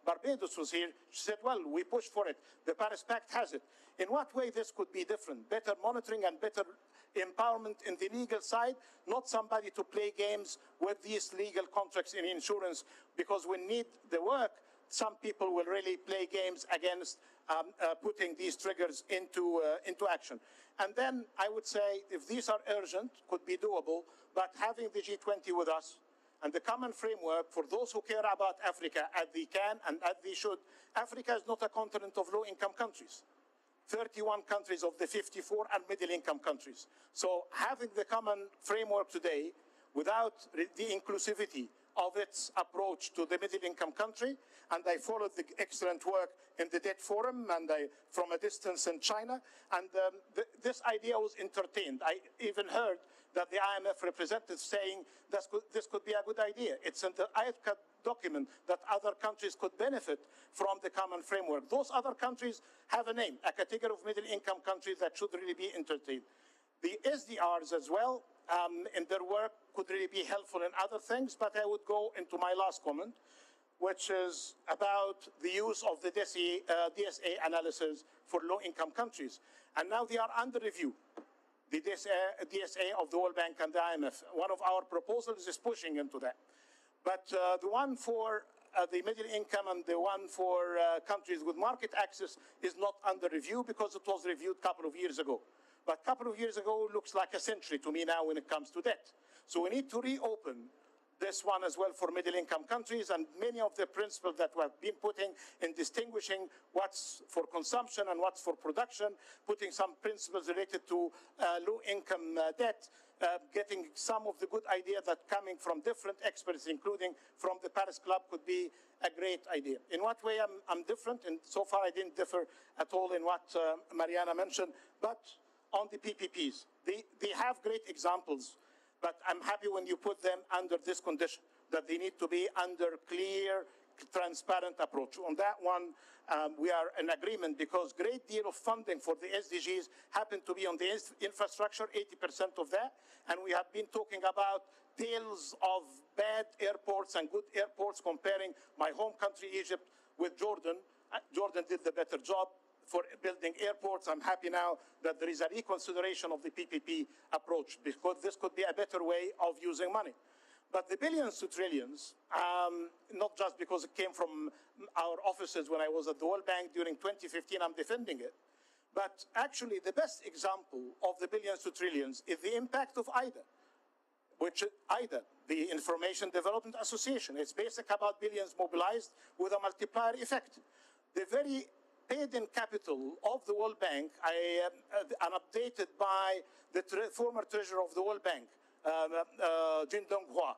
Barbados, was here, she said, well, we pushed for it. The Paris Pact has it. In what way this could be different? Better monitoring and better empowerment in the legal side, not somebody to play games with these legal contracts in insurance, because we need the work. Some people will really play games against putting these triggers into action. And then I would say, if these are urgent, could be doable, but having the G20 with us and the common framework for those who care about Africa, as they can and as they should. Africa is not a continent of low-income countries. 31 countries of the 54 are middle-income countries. So having the common framework today, without the inclusivity of its approach to the middle-income country, and I followed the excellent work in the Debt Forum and from a distance in China, and this idea was entertained. I even heard that the IMF representative saying this could be a good idea. It's in the ICA document that other countries could benefit from the common framework. Those other countries have a name, a category of middle-income countries that should really be entertained. The SDRs as well, in their work, could really be helpful in other things, but I would go into my last comment, which is about the use of the DSA analysis for low-income countries. And now they are under review, the DSA of the World Bank and the IMF. One of our proposals is pushing into that. But the one for the middle income and the one for countries with market access is not under review because it was reviewed a couple of years ago. But a couple of years ago looks like a century to me now when it comes to debt. So we need to reopen this one as well for middle-income countries, and many of the principles that we have been putting in distinguishing what's for consumption and what's for production, putting some principles related to low-income debt, getting some of the good ideas that coming from different experts, including from the Paris Club, could be a great idea. In what way I'm different? And so far I didn't differ at all in what Mariana mentioned, but on the PPPs. They have great examples, but I'm happy when you put them under this condition, that they need to be under clear, transparent approach. On that one, we are in agreement because great deal of funding for the SDGs happen to be on the infrastructure, 80% of that, and we have been talking about tales of bad airports and good airports, comparing my home country, Egypt, with Jordan. Jordan did the better job for building airports. I'm happy now that there is a reconsideration of the PPP approach, because this could be a better way of using money. But the billions to trillions, not just because it came from our offices when I was at the World Bank during 2015, I'm defending it. But actually, the best example of the billions to trillions is the impact of IDA, which IDA, the Information Development Association, it's basically about billions mobilized with a multiplier effect. The very paid-in capital of the World Bank, and updated by the former treasurer of the World Bank, Jin Dong-hwa,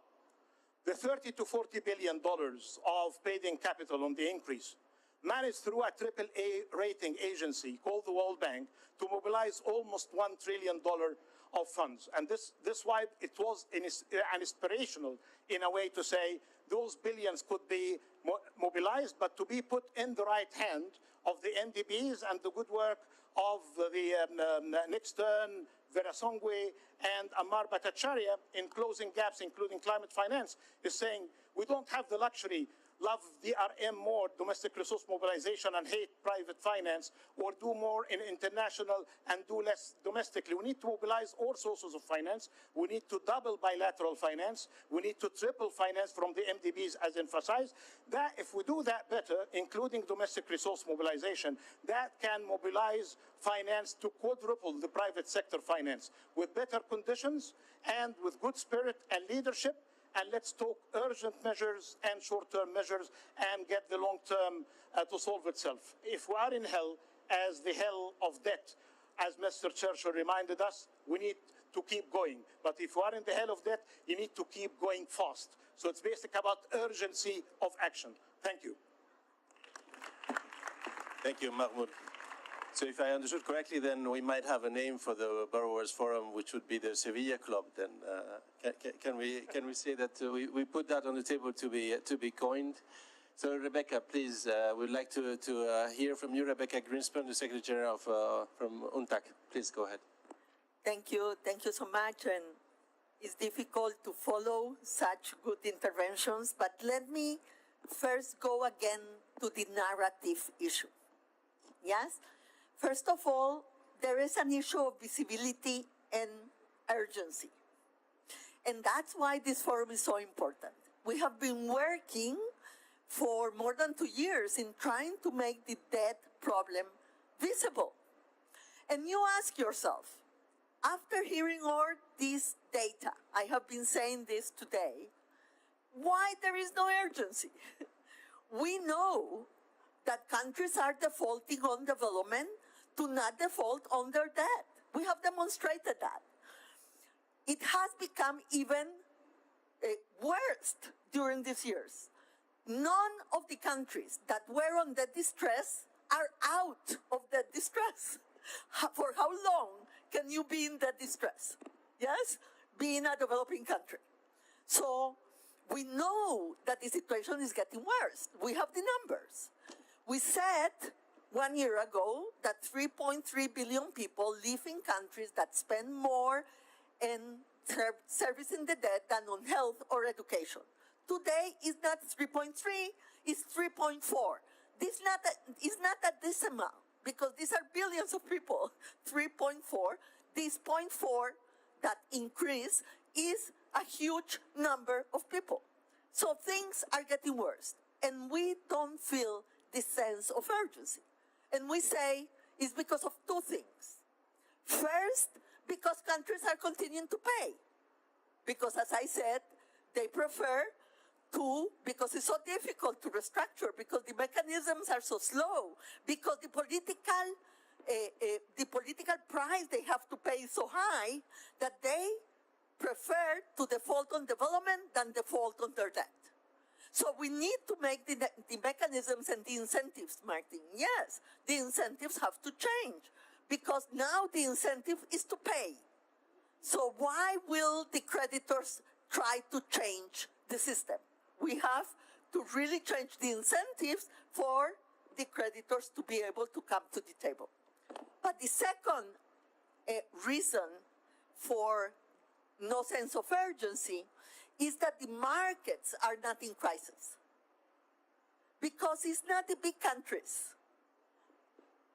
the $30 to $40 billion of paid-in capital on the increase, managed through a AAA rating agency called the World Bank to mobilize almost $1 trillion of funds. And this why it was an inspirational, in a way, to say those billions could be mobilized, but to be put in the right hand of the NDBs and the good work of the Nixon, Vera Songwe, and Ammar Bhattacharya in closing gaps, including climate finance, is saying we don't have the luxury, love DRM more, domestic resource mobilization, and hate private finance, or do more in international and do less domestically. We need to mobilize all sources of finance. We need to double bilateral finance. We need to triple finance from the MDBs as emphasized. That, if we do that better, including domestic resource mobilization, that can mobilize finance to quadruple the private sector finance with better conditions and with good spirit and leadership. And let's talk urgent measures and short-term measures and get the long-term to solve itself. If we are in hell, as the hell of debt, as Mr. Churchill reminded us, we need to keep going. But if we are in the hell of debt, you need to keep going fast. So it's basically about urgency of action. Thank you. Thank you, Mahmoud. So if I understood correctly, then we might have a name for the Borrowers Forum, which would be the Sevilla Club. Then can we say that we put that on the table to be coined? So Rebecca, please, we'd like to hear from you, Rebecca Greenspan, the Secretary General from UNTAC. Please go ahead. Thank you so much. And it's difficult to follow such good interventions, but let me first go again to the narrative issue. Yes? First of all, there is an issue of visibility and urgency. And that's why this forum is so important. We have been working for more than 2 years in trying to make the debt problem visible. And you ask yourself, after hearing all this data, I have been saying this today, why there is no urgency? We know that countries are defaulting on development to not default on their debt. We have demonstrated that. It has become even worse during these years. None of the countries that were on debt distress are out of debt distress. For how long can you be in debt distress? Yes? Being a developing country. So we know that the situation is getting worse. We have the numbers. We said 1 year ago that 3.3 billion people live in countries that spend more in servicing the debt than on health or education. Today, it's not 3.3, it's 3.4. This is not a decimal, because these are billions of people. 3.4, this 0.4, that increase is a huge number of people. So things are getting worse, and we don't feel this sense of urgency. And we say it's because of two things. First, because countries are continuing to pay. Because, as I said, they prefer to, because it's so difficult to restructure, because the mechanisms are so slow, because the political price they have to pay is so high that they prefer to default on development than default on their debt. So we need to make the mechanisms and the incentives, Martin. Yes, the incentives have to change because now the incentive is to pay. So why will the creditors try to change the system? We have to really change the incentives for the creditors to be able to come to the table. But the second reason for no sense of urgency is that the markets are not in crisis. Because it's not the big countries,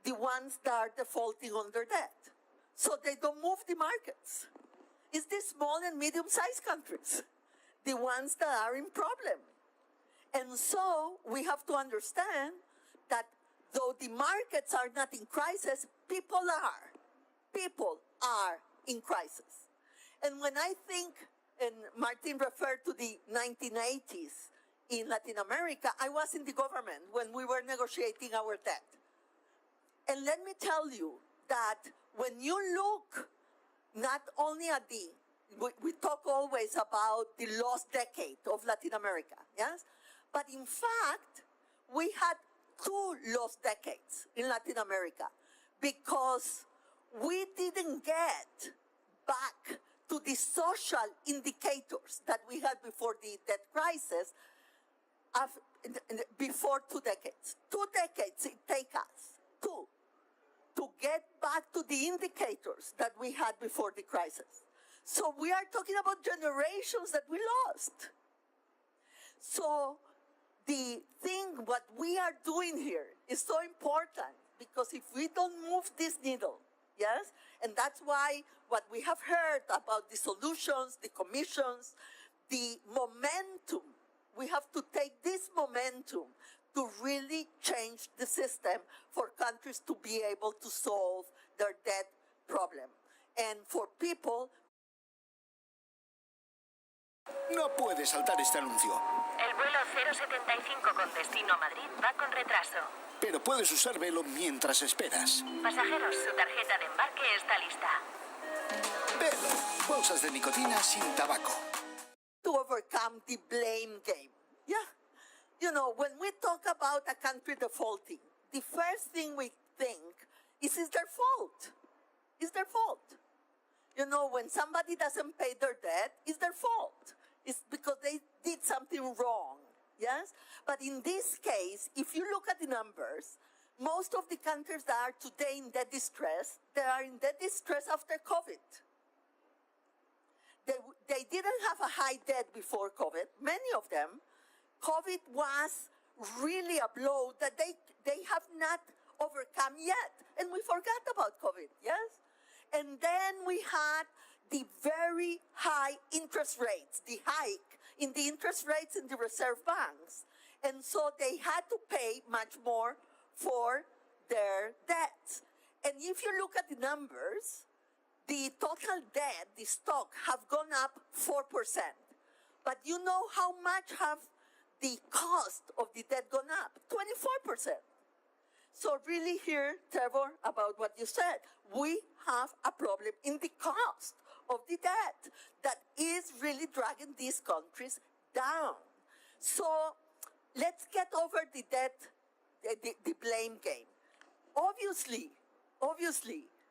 the ones that are defaulting on their debt. So they don't move the markets. It's the small and medium-sized countries, the ones that are in problem. And so we have to understand that though the markets are not in crisis, people are. People are in crisis. And when I think, and Martin referred to the 1980s in Latin America, I was in the government when we were negotiating our debt. And let me tell you that when you look not only at we talk always about the lost decade of Latin America, yes? But in fact, we had 2 lost decades in Latin America because we didn't get back to the social indicators that we had before the debt crisis before 2 decades. 2 decades it takes us, to get back to the indicators that we had before the crisis. So we are talking about generations that we lost. So the thing, what we are doing here is so important because if we don't move this needle, yes, and that's why what we have heard about the solutions, the commissions, the momentum, we have to take this momentum to really change the system for countries to be able to solve their debt problem. And for people... No puede saltar este anuncio. El vuelo 075 con destino a Madrid va con retraso. Pero puedes usar Velo mientras esperas. Pasajeros, su tarjeta de embarque está lista. Velo, bolsas de nicotina sin tabaco. To overcome the blame game. Yeah. You know, when we talk about a country defaulting, the first thing we think is it's their fault. It's their fault. You know, when somebody doesn't pay their debt, it's their fault. It's because they did something wrong, yes? But in this case, if you look at the numbers, most of the countries that are today in debt distress, they are in debt distress after COVID. They didn't have a high debt before COVID, many of them. COVID was really a blow that they have not overcome yet. And we forgot about COVID, yes? And then we had the very high interest rates, the hike in the interest rates in the reserve banks. And so they had to pay much more for their debts. And if you look at the numbers, the total debt, the stock, have gone up 4%. But you know how much have the cost of the debt gone up? 24%. So really here, Trevor, about what you said, we have a problem in the cost of the debt that is really dragging these countries down. So let's get over the debt, the blame game. Obviously,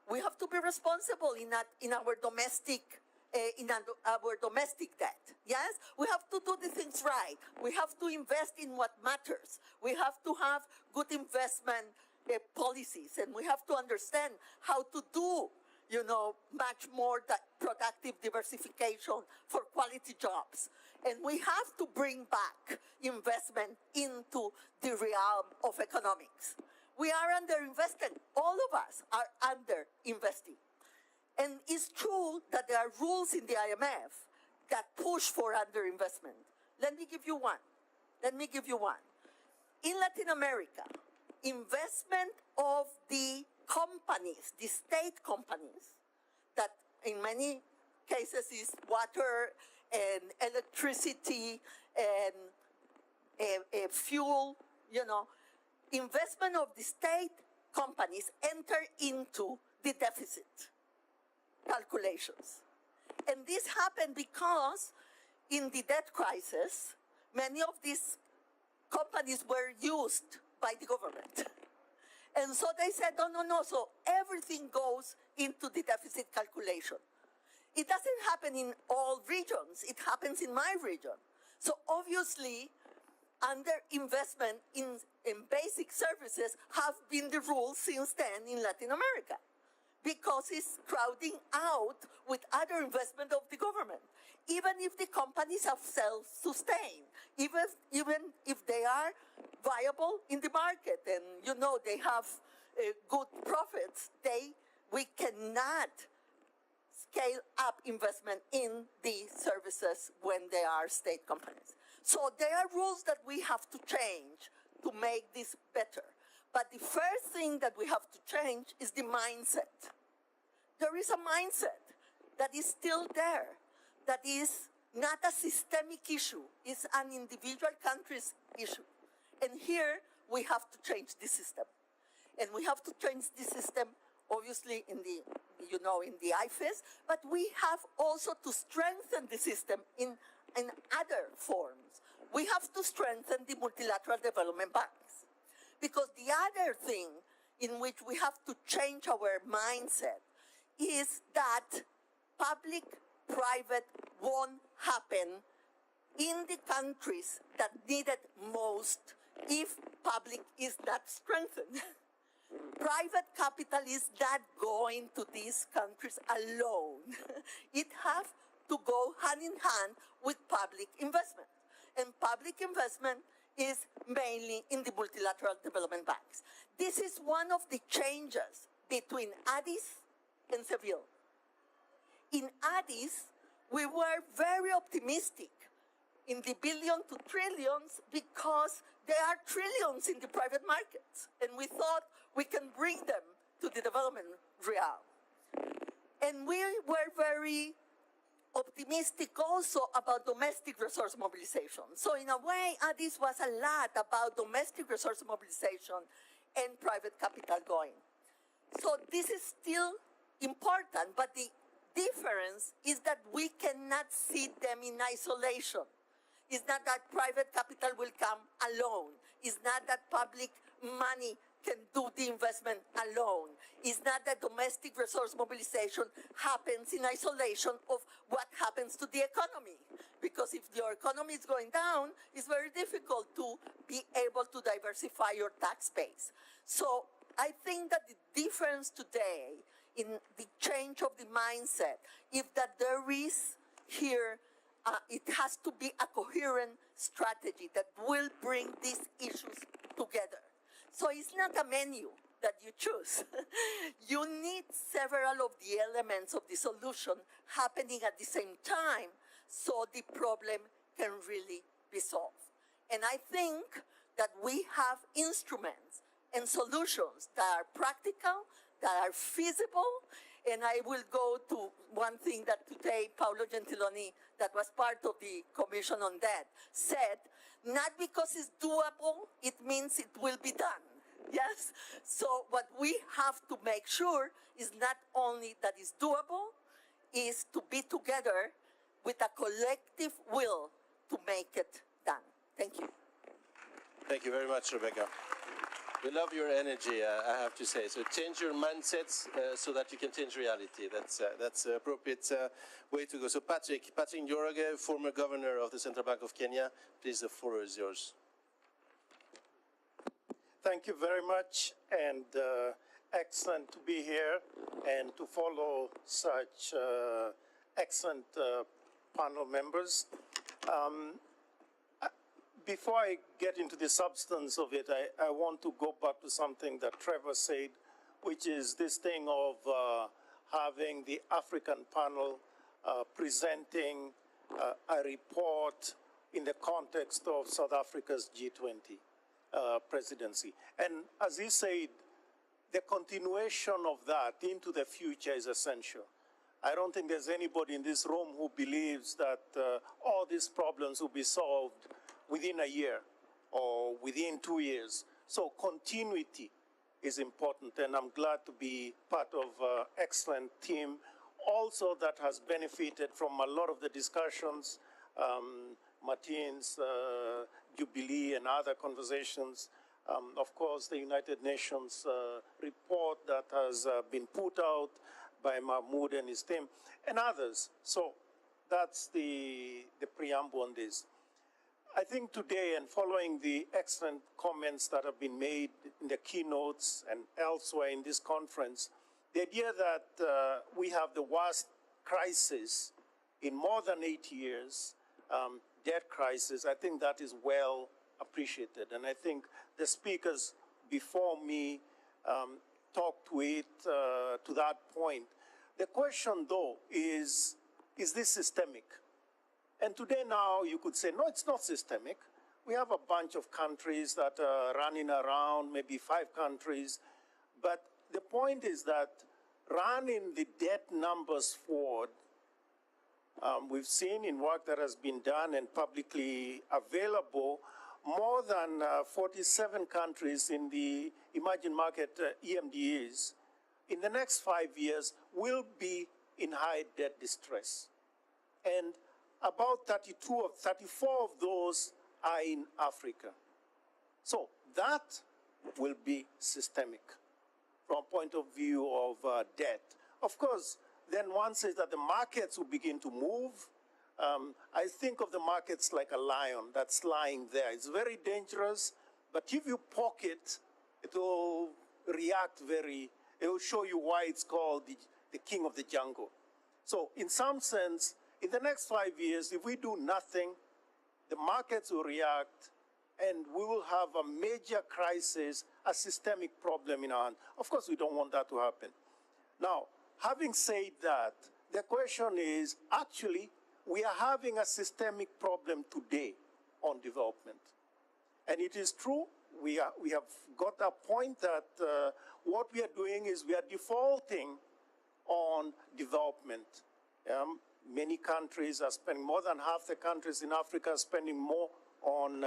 we have to be responsible in our domestic debt. Yes, we have to do the things right. We have to invest in what matters. We have to have good investment policies, and we have to understand how to do, much more productive diversification for quality jobs. And we have to bring back investment into the realm of economics. We are underinvested. All of us are underinvesting. And it's true that there are rules in the IMF that push for underinvestment. Let me give you one. In Latin America, investment of the companies, the state companies, that in many cases is water and electricity and fuel, investment of the state companies enter into the deficit calculations. And this happened because in the debt crisis, many of these companies were used by the government. And so they said, no, so everything goes into the deficit calculation. It doesn't happen in all regions. It happens in my region. So obviously, underinvestment in basic services have been the rule since then in Latin America, because it's crowding out with other investment of the government, even if the companies are self-sustained, even if they are viable in the market and, you know, they have good profits, we cannot scale up investment in the services when they are state companies. So there are rules that we have to change to make this better. But the first thing that we have to change is the mindset. There is a mindset that is still there, that is not a systemic issue, it's an individual country's issue. And here we have to change the system. And we have to change the system, obviously, in the IFES, but we have also to strengthen the system in other forms. We have to strengthen the multilateral development banks. Because the other thing in which we have to change our mindset is that public-private won't happen in the countries that need it most if public is not strengthened. Private capital is not going to these countries alone. It has to go hand in hand with public investment. And public investment is mainly in the multilateral development banks. This is one of the changes between Addis and Seville. In Addis, we were very optimistic in the billion to trillions because there are trillions in the private markets. And we thought we can bring them to the development realm. And we were very optimistic also about domestic resource mobilization. So in a way, Addis was a lot about domestic resource mobilization and private capital going. So this is still important, but the difference is that we cannot see them in isolation. It's not that private capital will come alone. It's not that public money can do the investment alone. It's not that domestic resource mobilization happens in isolation of what happens to the economy. Because if your economy is going down, it's very difficult to be able to diversify your tax base. So I think that the difference today in the change of the mindset is that there is here, it has to be a coherent strategy that will bring these issues together. So it's not a menu that you choose. You need several of the elements of the solution happening at the same time so the problem can really be solved. And I think that we have instruments and solutions that are practical, that are feasible, and I will go to one thing that today Paolo Gentiloni, that was part of the Commission on Debt, said, not because it's doable, it means it will be done. Yes? So what we have to make sure is not only that it's doable, is to be together with a collective will to make it done. Thank you. Thank you very much, Rebecca. We love your energy, I have to say. So change your mindsets so that you can change reality. That's an appropriate way to go. So Patrick Njoroge, former governor of the Central Bank of Kenya, please, the floor is yours. Thank you very much, and excellent to be here and to follow such excellent panel members. Before I get into the substance of it, I want to go back to something that Trevor said, which is this thing of having the African panel presenting a report in the context of South Africa's G20 presidency. And as he said, the continuation of that into the future is essential. I don't think there's anybody in this room who believes that all these problems will be solved within a year or within 2 years. So continuity is important, and I'm glad to be part of an excellent team also that has benefited from a lot of the discussions, Martin's Jubilee and other conversations. Of course, the United Nations report that has been put out by Mahmoud and his team, and others. So that's the preamble on this. I think today, and following the excellent comments that have been made in the keynotes and elsewhere in this conference, the idea that we have the worst crisis in more than 8 years, debt crisis, I think that is well appreciated. And I think the speakers before me talked to it, to that point. The question, though, is this systemic? And today now you could say, no, it's not systemic. We have a bunch of countries that are running around, maybe 5 countries. But the point is that running the debt numbers forward, we've seen in work that has been done and publicly available, more than 47 countries in the emerging market EMDAs in the next 5 years will be in high debt distress. And about 34 of those are in Africa. So that will be systemic from a point of view of debt. Of course, then one says that the markets will begin to move. I think of the markets like a lion that's lying there. It's very dangerous, but if you poke it, it will react it will show you why it's called the king of the jungle. So in some sense, in the next 5 years, if we do nothing, the markets will react and we will have a major crisis, a systemic problem in our hand. Of course, we don't want that to happen. Now, having said that, the question is, actually, we are having a systemic problem today on development. And it is true, we have got a point that what we are doing is we are defaulting on development. Many countries are spending, more than half the countries in Africa are spending more on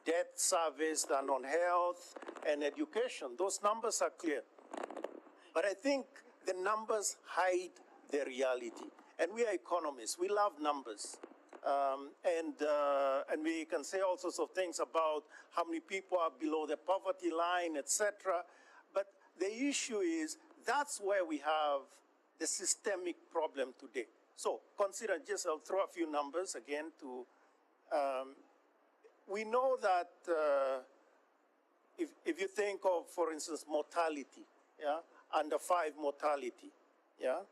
debt service than on health and education. Those numbers are clear. But I think the numbers hide the reality. And we are economists. We love numbers. And we can say all sorts of things about how many people are below the poverty line, etc. But the issue is that's where we have the systemic problem today. So consider, just I'll throw a few numbers again to, we know that if you think of, for instance, mortality, yeah, under 5 mortality, yeah,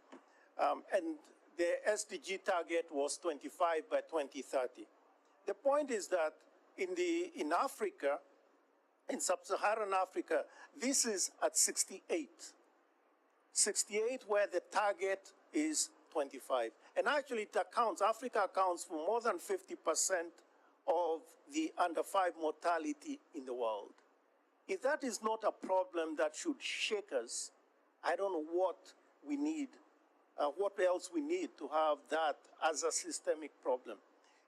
and the SDG target was 25 by 2030. The point is that in Africa, in sub-Saharan Africa, this is at 68. 68 where the target is 25. And actually it accounts, Africa accounts for more than 50% of the under 5 mortality in the world. If that is not a problem that should shake us, I don't know what we need, what else we need to have that as a systemic problem.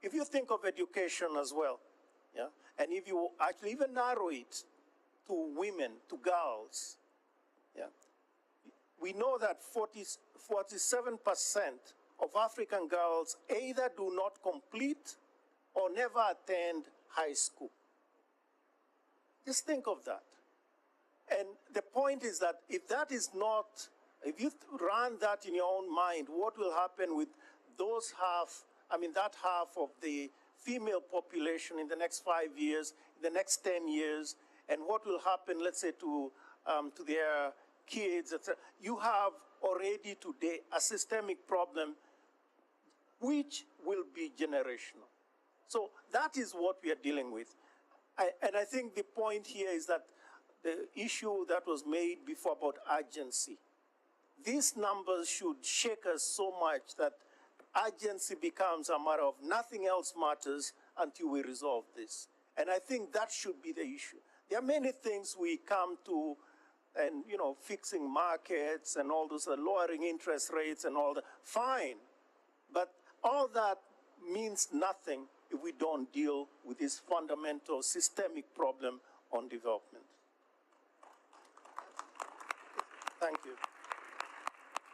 If you think of education as well, yeah, and if you actually even narrow it to women, to girls, yeah, we know that 47% of African girls either do not complete or never attend high school. Just think of that. And the point is that if that is not, if you run that in your own mind, what will happen with those that half of the female population in the next 5 years, in the next 10 years, and what will happen, let's say, to their kids, etc. You have already today a systemic problem which will be generational. So that is what we are dealing with. And I think the point here is that the issue that was made before about urgency, these numbers should shake us so much that urgency becomes a matter of nothing else matters until we resolve this. And I think that should be the issue. There are many things we come to, and fixing markets and all those, lowering interest rates and all that, fine. But all that means nothing if we don't deal with this fundamental systemic problem on development. Thank you.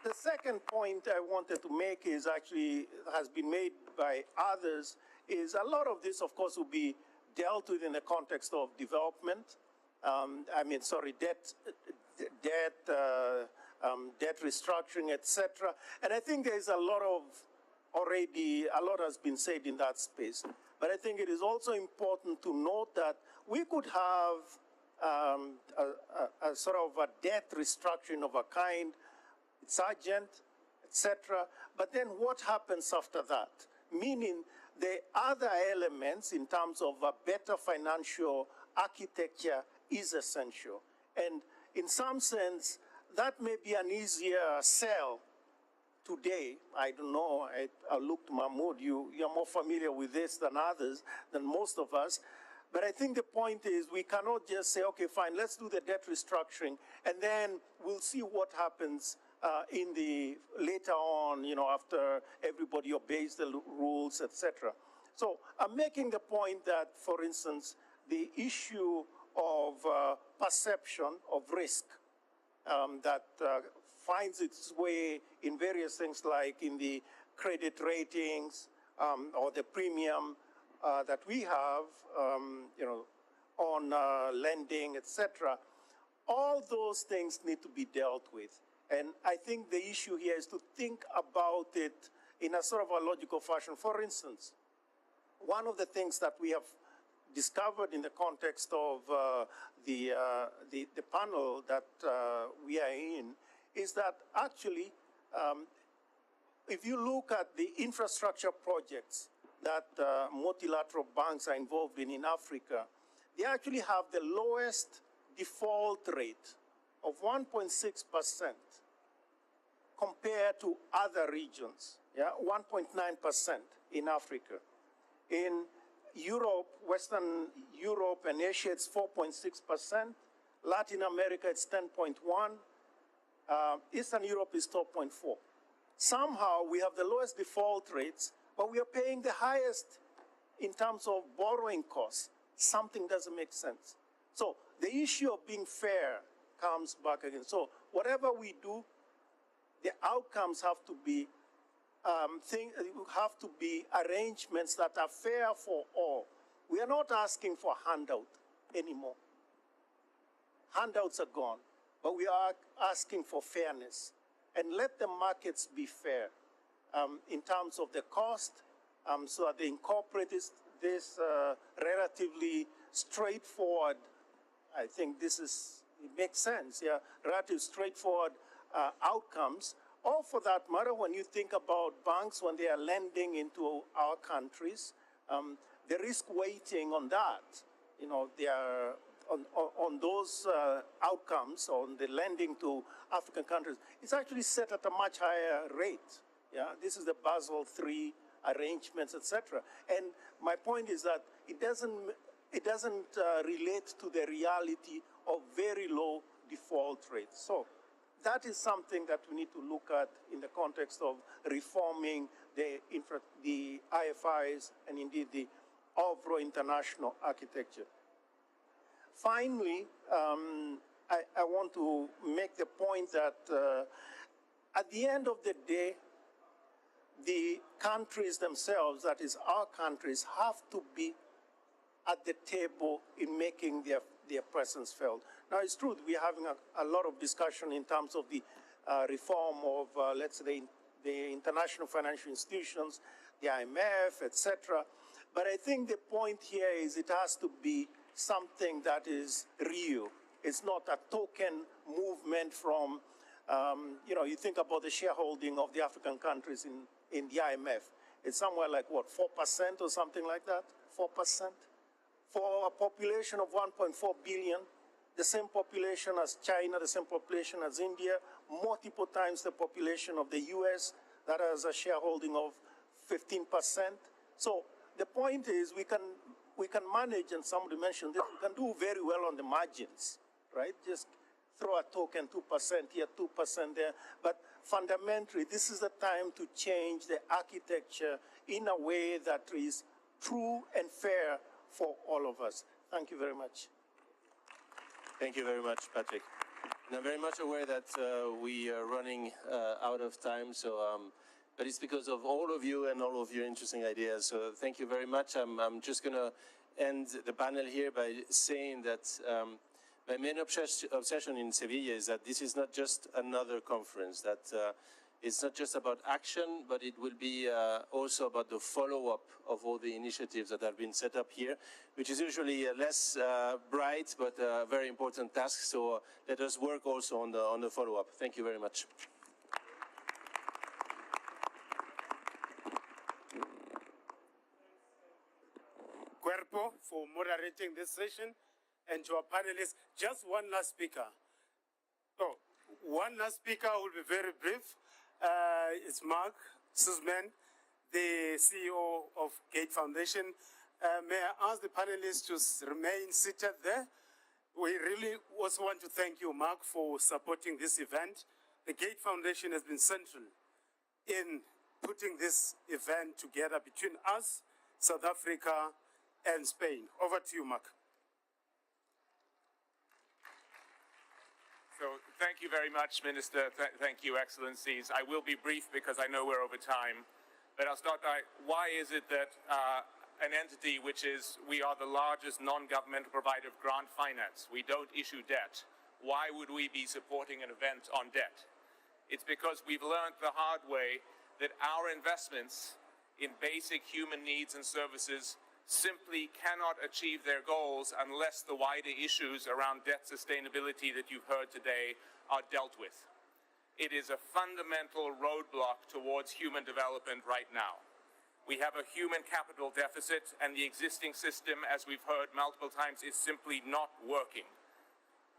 The second point I wanted to make is actually has been made by others, is a lot of this, of course, will be dealt with in the context of development. Debt restructuring, etc. And I think there's a lot has been said in that space. But I think it is also important to note that we could have a sort of a debt restructuring of a kind, it's urgent, etc. But then what happens after that? Meaning the other elements in terms of a better financial architecture is essential. And in some sense, that may be an easier sell today. I don't know, I look to Mahmoud, you're more familiar with this than others, than most of us. But I think the point is we cannot just say, okay, fine, let's do the debt restructuring, and then we'll see what happens later on, after everybody obeys the rules, etc. So I'm making the point that, for instance, the issue of perception of risk that finds its way in various things like in the credit ratings or the premium that we have, on lending, etc. All those things need to be dealt with. And I think the issue here is to think about it in a sort of a logical fashion. For instance, one of the things that we have discovered in the context of the panel that we are in is that actually, if you look at the infrastructure projects that multilateral banks are involved in Africa, they actually have the lowest default rate of 1.6% compared to other regions, 1.9% in Africa. In Europe, Western Europe and Asia, it's 4.6%. Latin America, it's 10.1%. Eastern Europe is 12.4%. Somehow, we have the lowest default rates, but we are paying the highest in terms of borrowing costs. Something doesn't make sense. So the issue of being fair comes back again. So whatever we do, the outcomes have to be arrangements that are fair for all. We are not asking for a handout anymore. Handouts are gone, but we are asking for fairness. And let the markets be fair in terms of the cost, so that they incorporate this relatively straightforward, I think it makes sense, relatively straightforward outcomes. Or for that matter, when you think about banks, when they are lending into our countries, the risk weighting on that, they are on those outcomes, on the lending to African countries, it's actually set at a much higher rate. This is the Basel III arrangements, etc. And my point is that it doesn't relate to the reality of very low default rates. So that is something that we need to look at in the context of reforming the IFIs and indeed the overall international architecture. Finally, I want to make the point that at the end of the day, the countries themselves, that is our countries, have to be at the table in making their presence felt. Now, it's true we're having a lot of discussion in terms of the reform of, let's say, the international financial institutions, the IMF, etc. But I think the point here is it has to be something that is real. It's not a token movement from, you think about the shareholding of the African countries in the IMF. It's somewhere like, what, 4% or something like that? 4%? For a population of 1.4 billion, the same population as China, the same population as India, multiple times the population of the US that has a shareholding of 15%. So the point is we can manage, and somebody mentioned this, we can do very well on the margins, right? Just throw a token, 2% here, 2% there. But fundamentally, this is the time to change the architecture in a way that is true and fair for all of us. Thank you very much. Thank you very much, Patrick. And I'm very much aware that we are running out of time, so but it's because of all of you and all of your interesting ideas. So thank you very much. I'm just going to end the panel here by saying that my main obsession in Sevilla is that this is not just another conference, that it's not just about action, but it will be also about the follow-up of all the initiatives that have been set up here, which is usually less bright, but a very important task. So let us work also on the follow-up. Thank you very much. Cuerpo for moderating this session, and to our panelists, just one last speaker. Oh, one last speaker will be very brief. It's Mark Sussman, the CEO of Gate Foundation. May I ask the panelists to remain seated there? We really also want to thank you, Mark, for supporting this event. The Gate Foundation has been central in putting this event together between us, South Africa, and Spain. Over to you, Mark. So thank you very much, Minister. Thank you, Excellencies. I will be brief because I know we're over time. But I'll start by, why is it that an entity which is, we are the largest non-governmental provider of grant finance, we don't issue debt, why would we be supporting an event on debt? It's because we've learned the hard way that our investments in basic human needs and services simply cannot achieve their goals unless the wider issues around debt sustainability that you've heard today are dealt with. It is a fundamental roadblock towards human development right now. We have a human capital deficit, and the existing system, as we've heard multiple times, is simply not working.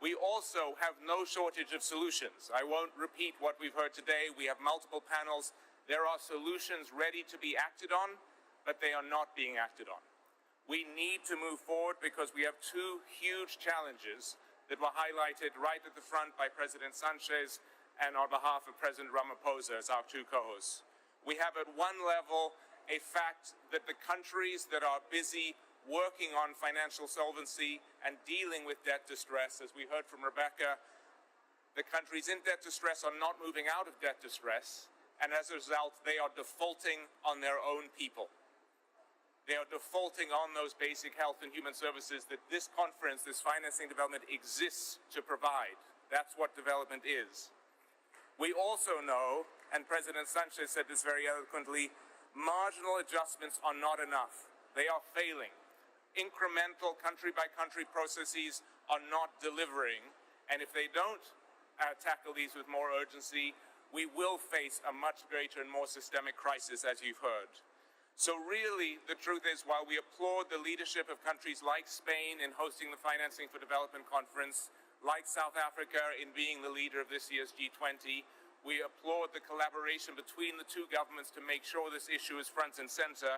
We also have no shortage of solutions. I won't repeat what we've heard today. We have multiple panels. There are solutions ready to be acted on, but they are not being acted on. We need to move forward because we have two huge challenges that were highlighted right at the front by President Sánchez and on behalf of President Ramaphosa as our two co-hosts. We have at one level a fact that the countries that are busy working on financial solvency and dealing with debt distress, as we heard from Rebecca, the countries in debt distress are not moving out of debt distress, and as a result, they are defaulting on their own people. They are defaulting on those basic health and human services that this conference, this financing development, exists to provide. That's what development is. We also know, and President Sánchez said this very eloquently, marginal adjustments are not enough. They are failing. Incremental country-by-country processes are not delivering, and if they don't tackle these with more urgency, we will face a much greater and more systemic crisis, as you've heard. So really, the truth is, while we applaud the leadership of countries like Spain in hosting the Financing for Development Conference, like South Africa in being the leader of this year's G20, we applaud the collaboration between the two governments to make sure this issue is front and center,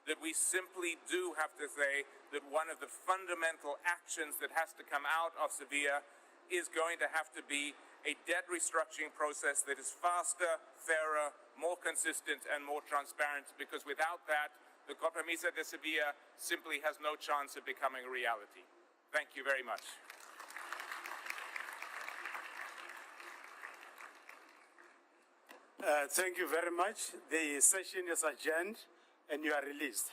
that we simply do have to say that one of the fundamental actions that has to come out of Sevilla is going to have to be a debt restructuring process that is faster, fairer, more consistent, and more transparent, because without that, the Compromiso de Sevilla simply has no chance of becoming a reality. Thank you very much. Thank you very much. The session is adjourned, and you are released.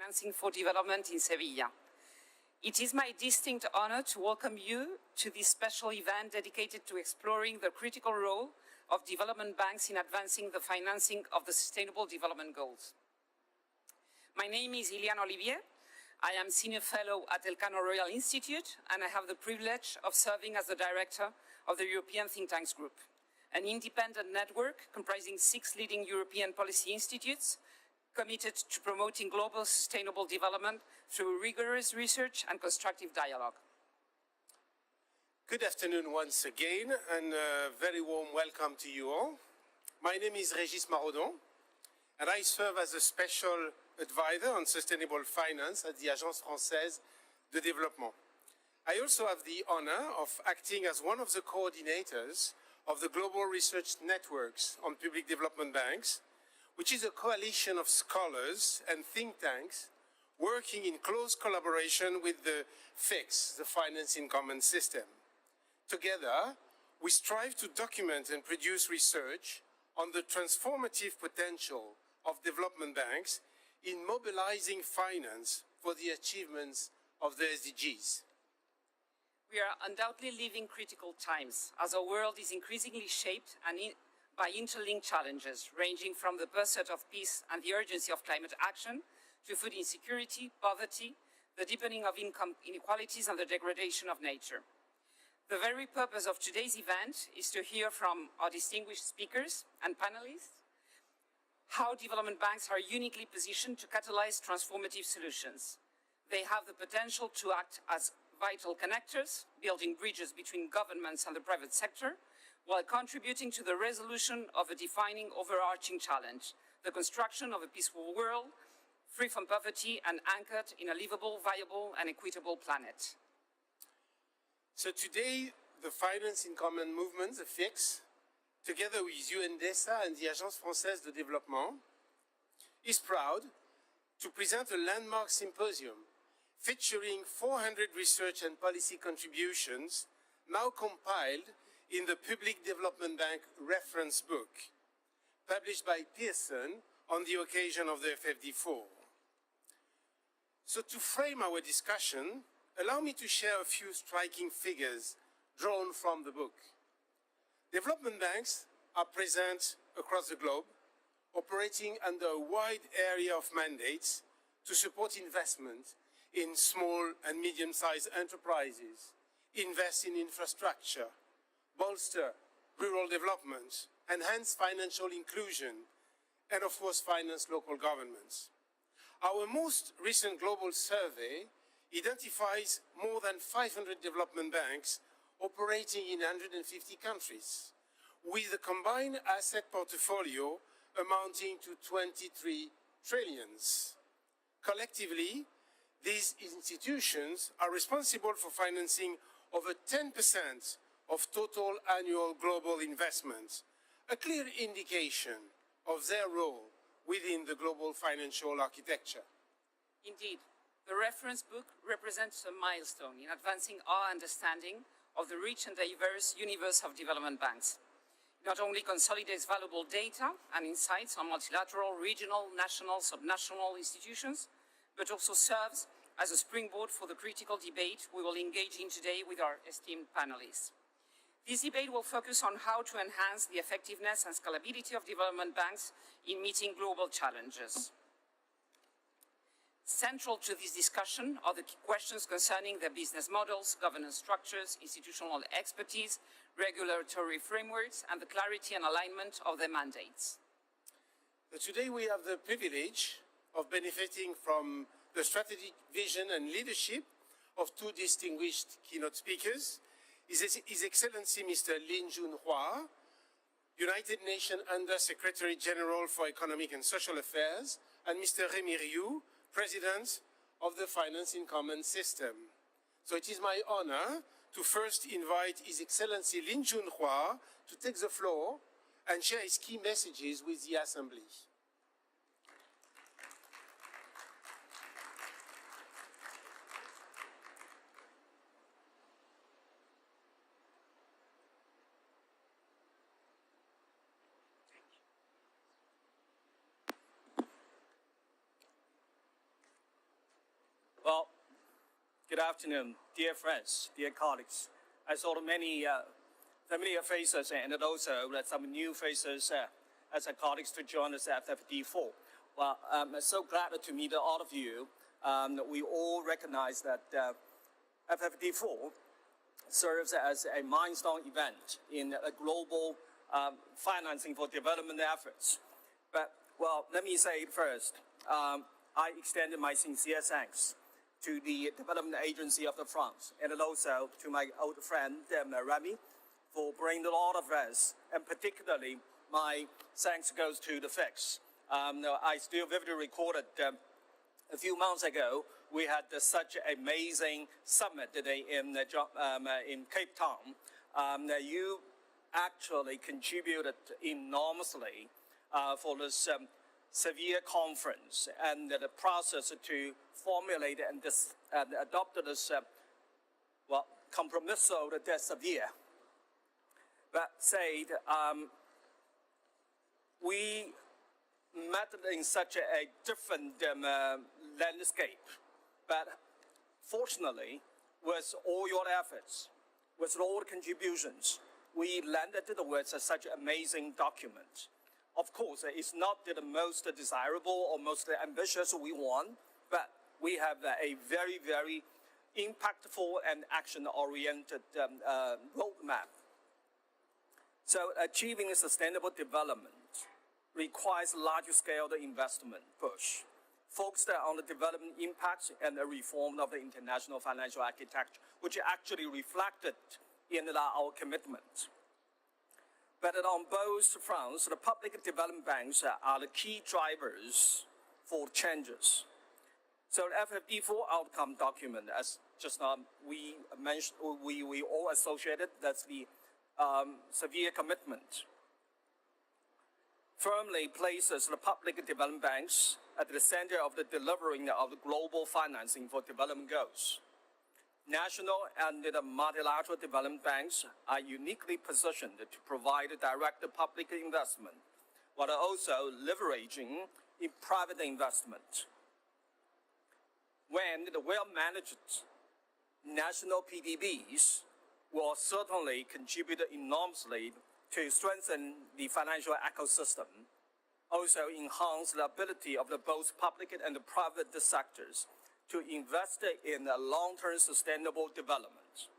Financing for Development in Sevilla. It is my distinct honor to welcome you to this special event dedicated to exploring the critical role of development banks in advancing the financing of the Sustainable Development Goals. My name is Iliane Olivier. I am Senior Fellow at Elcano Royal Institute, and I have the privilege of serving as the Director of the European Think Tanks Group, an independent network comprising 6 leading European policy institutes committed to promoting global sustainable development through rigorous research and constructive dialogue. Good afternoon once again, and a very warm welcome to you all. My name is Régis Maraudon, and I serve as a special advisor on sustainable finance at the Agence Française de Développement. I also have the honor of acting as one of the coordinators of the Global Research Networks on Public Development Banks, which is a coalition of scholars and think tanks working in close collaboration with the FIX, the Finance in Common System. Together, we strive to document and produce research on the transformative potential of development banks in mobilizing finance for the achievements of the SDGs. We are undoubtedly living critical times as our world is increasingly shaped by interlinked challenges, ranging from the pursuit of peace and the urgency of climate action to food insecurity, poverty, the deepening of income inequalities, and the degradation of nature. The very purpose of today's event is to hear from our distinguished speakers and panelists how development banks are uniquely positioned to catalyze transformative solutions. They have the potential to act as vital connectors, building bridges between governments and the private sector, while contributing to the resolution of a defining overarching challenge, the construction of a peaceful world, free from poverty and anchored in a livable, viable, and equitable planet. So today, the Finance in Common movement, the FIX, together with UNDESA and the Agence Française de Développement, is proud to present a landmark symposium featuring 400 research and policy contributions now compiled in the Public Development Bank reference book, published by Pearson on the occasion of the FFD4. So to frame our discussion, allow me to share a few striking figures drawn from the book. Development banks are present across the globe, operating under a wide area of mandates to support investment in small and medium-sized enterprises, invest in infrastructure, bolster rural development, enhance financial inclusion, and of course finance local governments. Our most recent global survey identifies more than 500 development banks operating in 150 countries, with a combined asset portfolio amounting to 23 trillions. Collectively, these institutions are responsible for financing over 10% of total annual global investment, a clear indication of their role within the global financial architecture. Indeed, the reference book represents a milestone in advancing our understanding of the rich and diverse universe of development banks. It not only consolidates valuable data and insights on multilateral, regional, national, subnational institutions, but also serves as a springboard for the critical debate we will engage in today with our esteemed panelists. This debate will focus on how to enhance the effectiveness and scalability of development banks in meeting global challenges. Central to this discussion are the key questions concerning their business models, governance structures, institutional expertise, regulatory frameworks, and the clarity and alignment of their mandates. Today we have the privilege of benefiting from the strategic vision and leadership of 2 distinguished keynote speakers, His Excellency Mr. Lin Junhua, United Nations Under-Secretary General for Economic and Social Affairs, and Mr. Rémi Rioux, President of the Finance in Common System. So it is my honor to first invite His Excellency Lin Junhua to take the floor and share his key messages with the Assembly. Well, good afternoon, dear friends, dear colleagues. I saw many familiar faces and also some new faces as colleagues to join us at FFD4. Well, I'm so glad to meet all of you. We all recognize that FFD4 serves as a milestone event in a global financing for development efforts. But, well, let me say first, I extended my sincere thanks to the Development Agency of France and also to my old friend, Remy, for bringing a lot of us, and particularly my thanks goes to the FIX. I still vividly recorded a few months ago, we had such an amazing summit today in Cape Town. You actually contributed enormously for this severe conference and the process to formulate and adopt this, compromiso de severe. But said, we met in such a different landscape. But fortunately, with all your efforts, with all the contributions, we landed with such an amazing document. Of course, it's not the most desirable or most ambitious we want, but we have a very, very impactful and action-oriented roadmap. So achieving sustainable development requires large-scale investment push, focused on the development impacts and the reform of the international financial architecture, which actually reflected in our commitment. But on both fronts, the public development banks are the key drivers for changes. So the FFD4 outcome document, as just now we mentioned, we all associated, that's the severe commitment, firmly places the public development banks at the center of the delivering of the global financing for development goals. National and the multilateral development banks are uniquely positioned to provide direct public investment, while also leveraging in private investment. When the well-managed national PDBs will certainly contribute enormously to strengthen the financial ecosystem, also enhance the ability of both public and the private sectors to invest in a long-term sustainable development.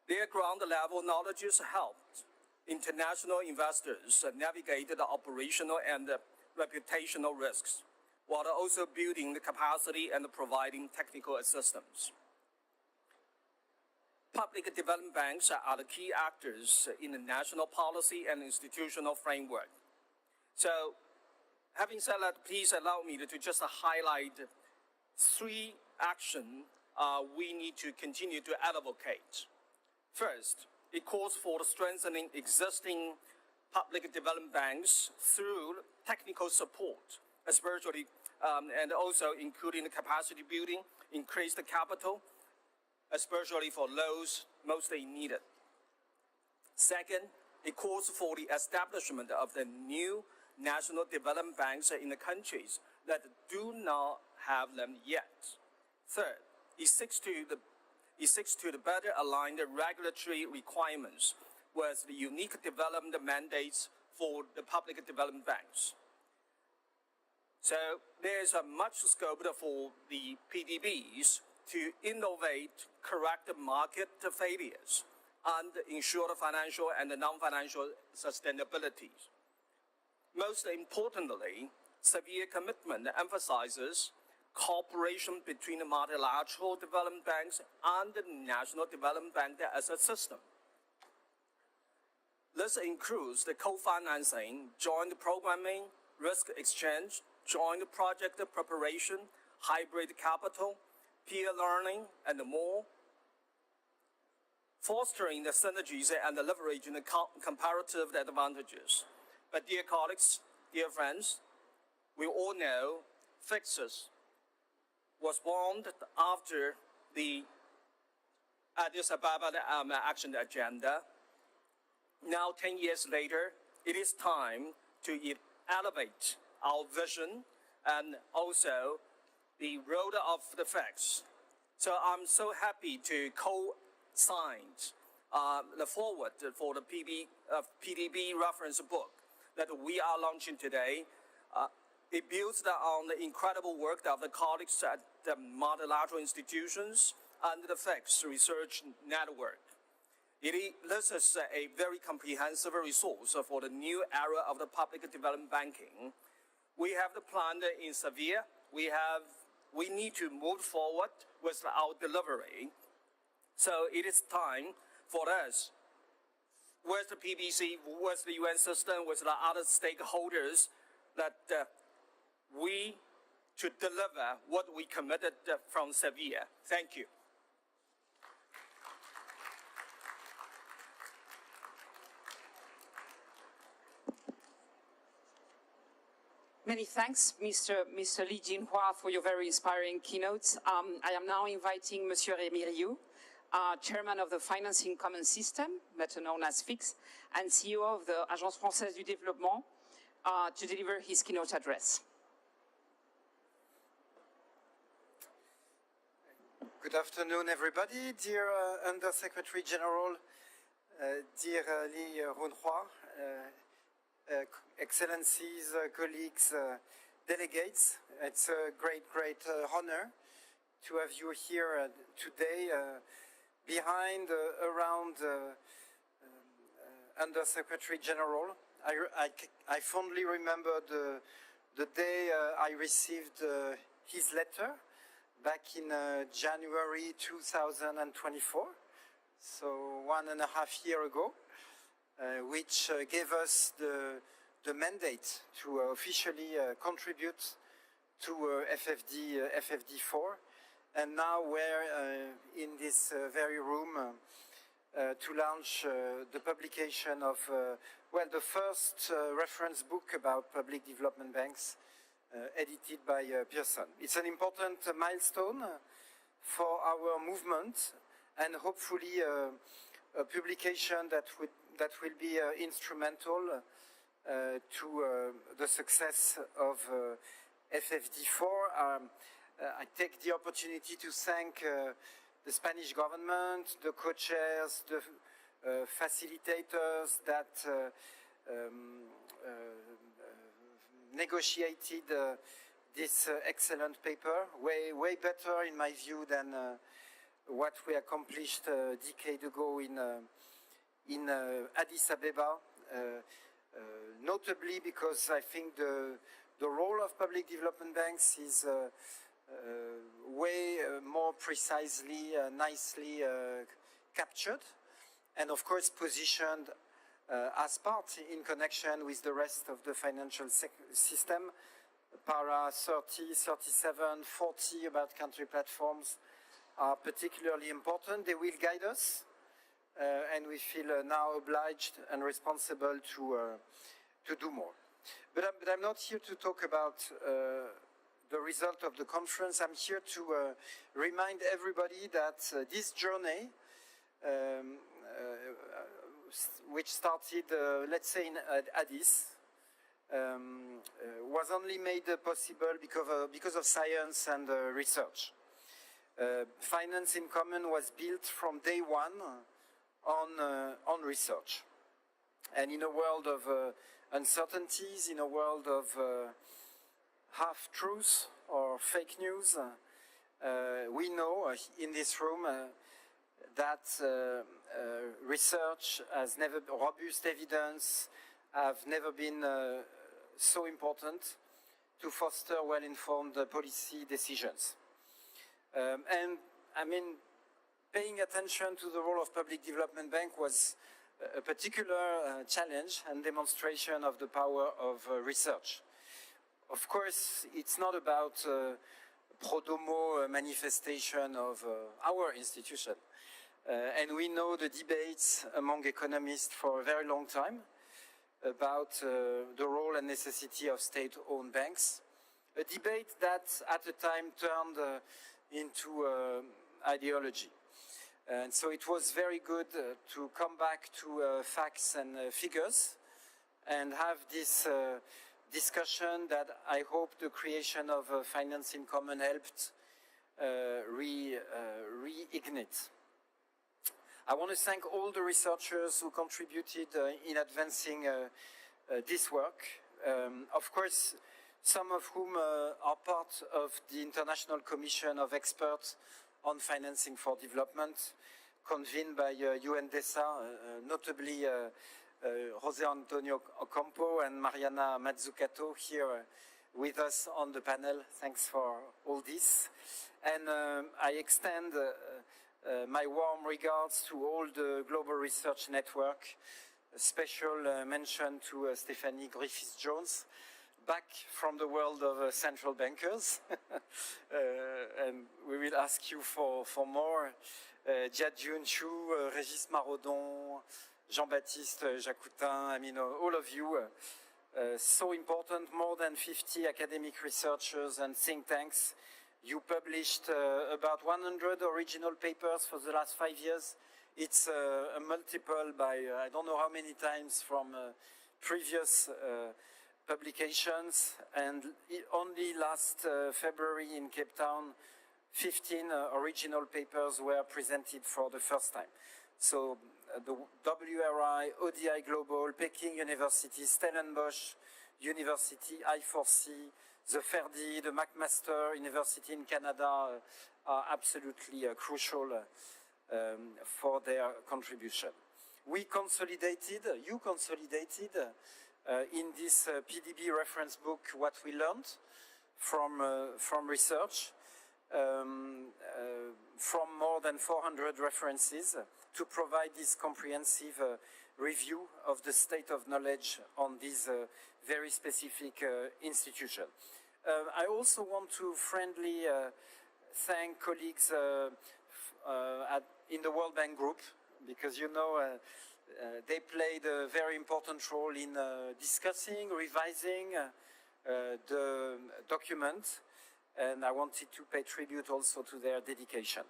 Their ground-level knowledge has helped international investors navigate the operational and reputational risks, while also building the capacity and providing technical assistance. Public development banks are the key actors in the national policy and institutional framework. So, having said that, please allow me to just highlight 3 actions we need to continue to advocate. First, it calls for strengthening existing public development banks through technical support, especially and also including the capacity building, increase the capital, especially for those mostly needed. Second, it calls for the establishment of the new national development banks in the countries that do not have them yet. Third, it seeks to better align the regulatory requirements with the unique development mandates for the public development banks. So there's a much scope for the PDBs to innovate, correct market failures, and ensure financial and non-financial sustainability. Most importantly, severe commitment emphasizes cooperation between the multilateral development banks and the national development bank as a system. This includes the co-financing, joint programming, risk exchange, joint project preparation, hybrid capital, peer learning, and more, fostering the synergies and leveraging the comparative advantages. But dear colleagues, dear friends, we all know FIXes was born after the Addis Ababa Action Agenda. Now, 10 years later, it is time to elevate our vision and also the road of the facts. So I'm so happy to co-sign the forward for the PDB reference book that we are launching today. It builds on the incredible work of the colleagues at the multilateral institutions and the FACTS Research Network. It lists a very comprehensive resource for the new era of the public development banking. We have the plan in Seville. We need to move forward with our delivery. So it is time for us, with the PBC, with the UN system, with the other stakeholders, that we should deliver what we committed from Seville. Thank you. Many thanks, Mr. Li Jinhua, for your very inspiring keynotes. I am now inviting Monsieur Rémy Rioux, Chairman of the Financing Common System, better known as FIX, and CEO of the Agence Française du Développement, to deliver his keynote address. Good afternoon, everybody. Dear Under-Secretary General, dear Li Junhua, Excellencies, colleagues, delegates, it's a great honor to have you here today behind, around Under-Secretary General. I fondly remember the day I received his letter back in January 2024, so 1.5 years ago, which gave us the mandate to officially contribute to FFD4. And now we're in this very room to launch the publication of, well, the first reference book about public development banks edited by Pearson. It's an important milestone for our movement, and hopefully a publication that will be instrumental to the success of FFD4. I take the opportunity to thank the Spanish government, the co-chairs, the facilitators that negotiated this excellent paper, way better in my view than what we accomplished a decade ago in Addis Abeba, notably because I think the role of public development banks is way more precisely, nicely captured, and of course positioned as part in connection with the rest of the financial system. Para 30, 37, 40 about country platforms are particularly important. They will guide us, and we feel now obliged and responsible to do more. But I'm not here to talk about the result of the conference. I'm here to remind everybody that this journey, which started, let's say, in Addis, was only made possible because of science and research. Finance in Common was built from day one on research. And in a world of uncertainties, in a world of half-truths or fake news, we know in this room that research has never, robust evidence have never been so important to foster well-informed policy decisions. And I mean, paying attention to the role of Public Development Bank was a particular challenge and demonstration of the power of research. Of course, it's not about pro domo manifestation of our institution. And we know the debates among economists for a very long time about the role and necessity of state-owned banks. A debate that at the time turned into ideology. And so it was very good to come back to facts and figures and have this discussion that I hope the creation of Finance in Common helped reignite. I want to thank all the researchers who contributed in advancing this work. Of course, some of whom are part of the International Commission of Experts on Financing for Development, convened by UNDESA, notably José Antonio Ocampo and Mariana Mazzucato here with us on the panel. Thanks for all this. And I extend my warm regards to all the Global Research Network. A special mention to Stephanie Griffiths-Jones, back from the world of central bankers. And we will ask you for more. Jia-Jun Chu, Régis Maraudon, Jean-Baptiste Jacoutin, I mean, all of you. So important, more than 50 academic researchers and think tanks. You published about 100 original papers for the last 5 years. It's a multiple by I don't know how many times from previous publications. And only last February in Cape Town, 15 original papers were presented for the first time. So the WRI, ODI Global, Peking University, Stellenbosch University, I4C, the Ferdi, the McMaster University in Canada are absolutely crucial for their contribution. We consolidated, you consolidated in this PDB reference book what we learned from research, from more than 400 references to provide this comprehensive review of the state of knowledge on this very specific institution. I also want to friendly thank colleagues in the World Bank Group, because you know they played a very important role in discussing, revising the document, and I wanted to pay tribute also to their dedication.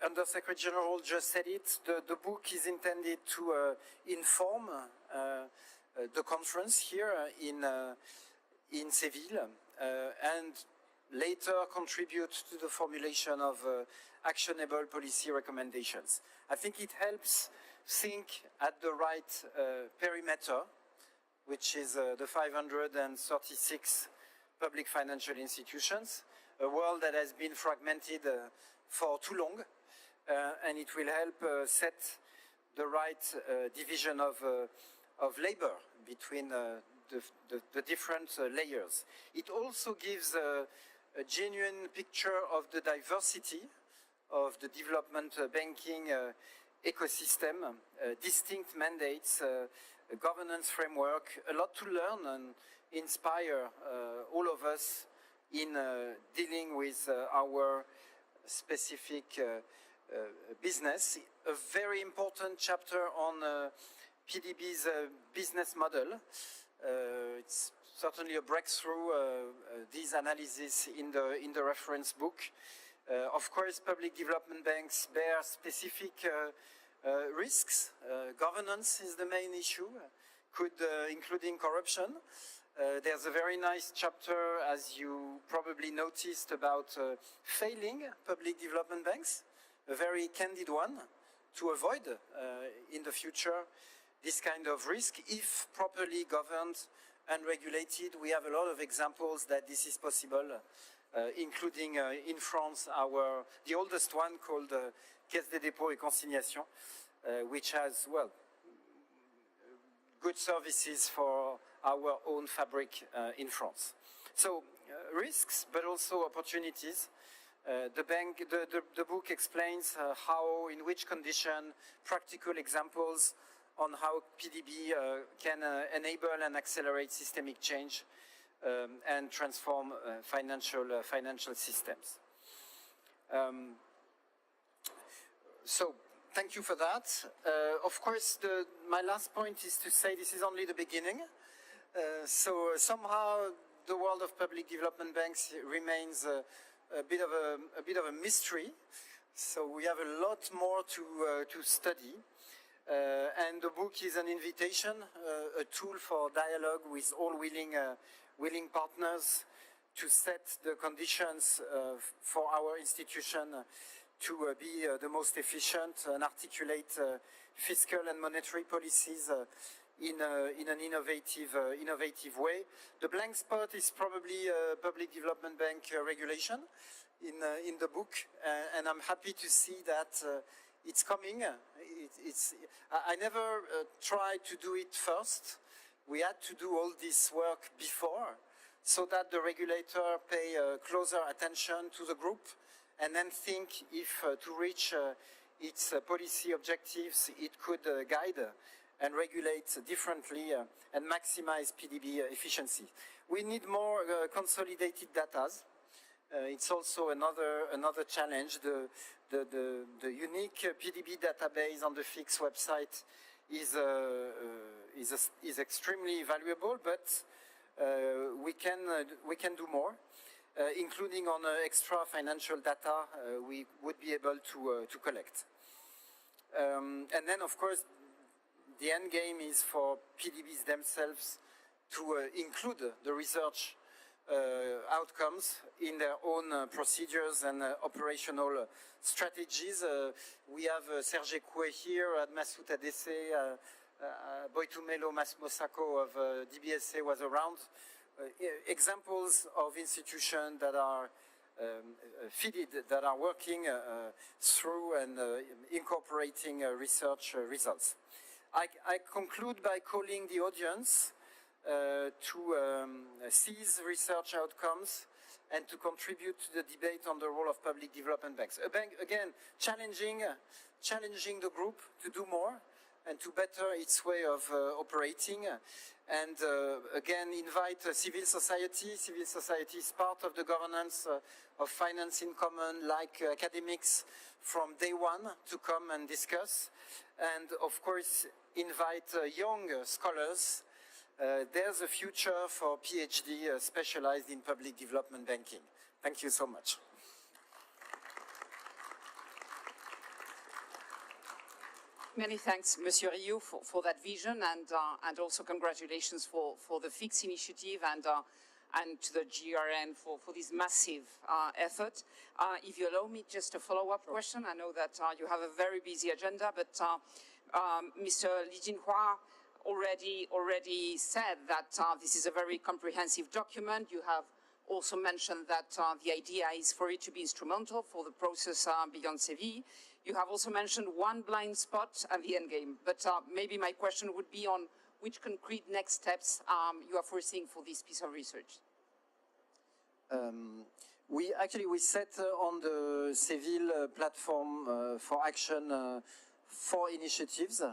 Under-Secretary General just said it, the book is intended to inform the conference here in Seville and later contribute to the formulation of actionable policy recommendations. I think it helps think at the right perimeter, which is the 536 public financial institutions, a world that has been fragmented for too long, and it will help set the right division of labor between the different layers. It also gives a genuine picture of the diversity of the development banking ecosystem, distinct mandates, a governance framework, a lot to learn and inspire all of us in dealing with our specific business. A very important chapter on PDB's business model. It's certainly a breakthrough, these analyses in the reference book. Of course, public development banks bear specific risks. Governance is the main issue, including corruption. There's a very nice chapter, as you probably noticed, about failing public development banks, a very candid one, to avoid in the future this kind of risk if properly governed and regulated. We have a lot of examples that this is possible, including in France, the oldest one called Caisse des dépôts et consignations, which has, well, good services for our own fabric in France. So risks, but also opportunities. The book explains how, in which condition, practical examples on how PDB can enable and accelerate systemic change and transform financial systems. So thank you for that. Of course, my last point is to say this is only the beginning. So somehow the world of public development banks remains a bit of a mystery. So we have a lot more to study. And the book is an invitation, a tool for dialogue with all willing partners to set the conditions for our institution to be the most efficient and articulate fiscal and monetary policies in an innovative way. The blank spot is probably public development bank regulation in the book, and I'm happy to see that it's coming. I never tried to do it first. We had to do all this work before, so that the regulator pay closer attention to the group and then think if to reach its policy objectives it could guide and regulate differently and maximize PDB efficiency. We need more consolidated data. It's also another challenge. The unique PDB database on the FIX website is extremely valuable, but we can do more, including on extra financial data we would be able to collect. And then, of course, the end game is for PDBs themselves to include the research outcomes in their own procedures and operational strategies. We have Serge Coué here, Massoud Adessé, Boitumelo Mosako of DBSA was around. Examples of institutions that are fitted, that are working through and incorporating research results. I conclude by calling the audience to seize research outcomes and to contribute to the debate on the role of public development banks. Again, challenging the group to do more and to better its way of operating. And again, invite civil society. Civil society is part of the governance of finance in common, like academics from day one to come and discuss. And of course, invite young scholars. There's a future for PhD specialized in public development banking. Thank you so much. Many thanks, Monsieur Rioux, for that vision, and also congratulations for the FIX initiative and to the GRN for this massive effort. If you allow me just a follow-up question, I know that you have a very busy agenda, but Mr. Li Jinhua already said that this is a very comprehensive document. You have also mentioned that the idea is for it to be instrumental for the process beyond Seville. You have also mentioned one blind spot and the end game, but maybe my question would be on which concrete next steps you are foreseeing for this piece of research. We set on the Seville platform for action 4 initiatives.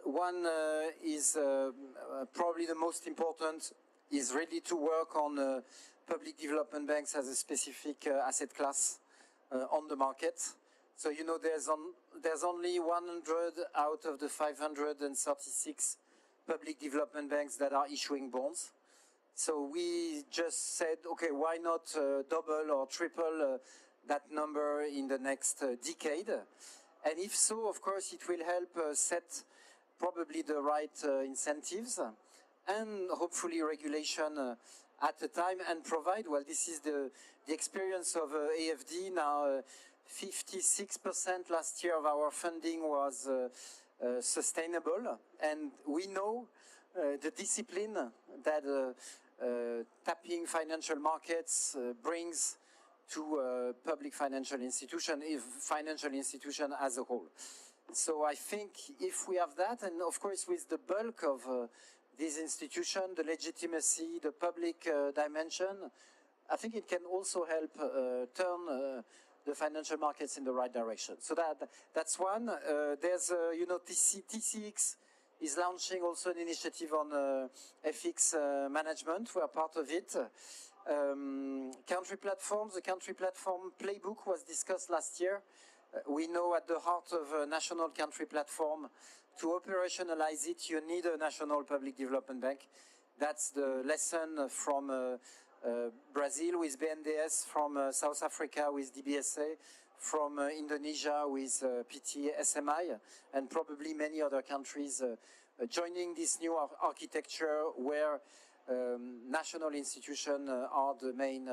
One is probably the most important, is really to work on public development banks as a specific asset class on the market. So, you know, there's only 100 out of the 536 public development banks that are issuing bonds. So we just said, okay, why not double or triple that number in the next decade? And if so, of course, it will help set probably the right incentives and hopefully regulation at a time and provide, well, this is the experience of AFD now. 56% last year of our funding was sustainable, and we know the discipline that tapping financial markets brings to public financial institution as a whole. So I think if we have that, and of course with the bulk of this institution, the legitimacy, the public dimension, I think it can also help turn the financial markets in the right direction. So that's one. There's, you know, TCX is launching also an initiative on FX management. We are part of it. Country platforms, the country platform playbook was discussed last year. We know at the heart of a national country platform, to operationalize it, you need a national public development bank. That's the lesson from Brazil with BNDES, from South Africa with DBSA, from Indonesia with PT SMI, and probably many other countries joining this new architecture where national institutions are the main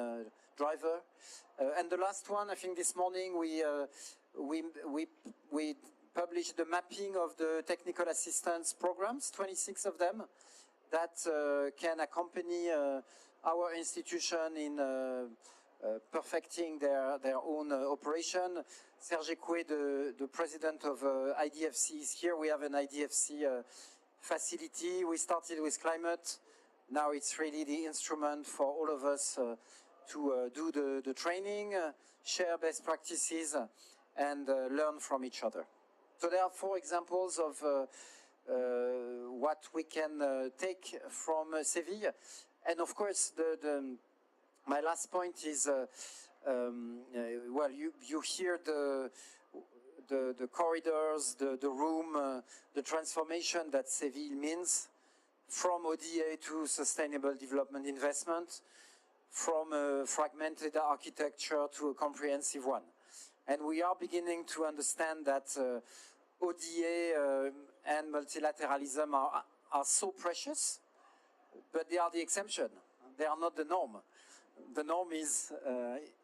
driver. And the last one, I think this morning we published the mapping of the technical assistance programs, 26 of them, that can accompany our institution in perfecting their own operation. Serge Ekwe, the president of IDFC, is here. We have an IDFC facility. We started with climate. Now it's really the instrument for all of us to do the training, share best practices, and learn from each other. So there are 4 examples of what we can take from Seville. And of course, my last point is, well, you hear the corridors, the room, the transformation that Seville means, from ODA to sustainable development investment, from a fragmented architecture to a comprehensive one. And we are beginning to understand that ODA and multilateralism are so precious, but they are the exception. They are not the norm. The norm is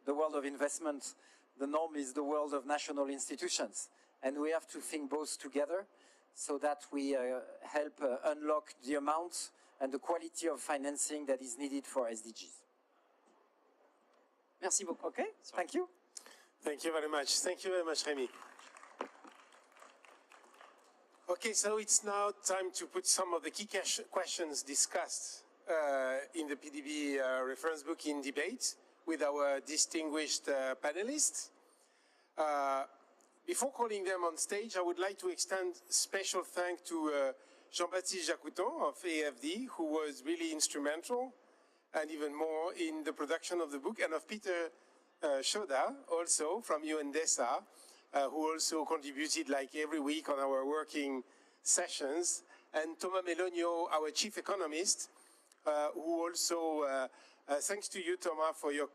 the world of investment. The norm is the world of national institutions. And we have to think both together so that we help unlock the amount and the quality of financing that is needed for SDGs. Merci beaucoup. Okay, thank you. Thank you very much. Thank you very much, Rémi. Okay, so it's now time to put some of the key questions discussed in the PDB reference book in debate with our distinguished panelists. Before calling them on stage, I would like to extend special thanks to Jean-Baptiste Jacouton of AFD, who was really instrumental and even more in the production of the book, and of Peter Shoda, also from UNDESA, who also contributed like every week on our working sessions, and Thomas Melogno, our chief economist, who also, thanks to you, Thomas, for your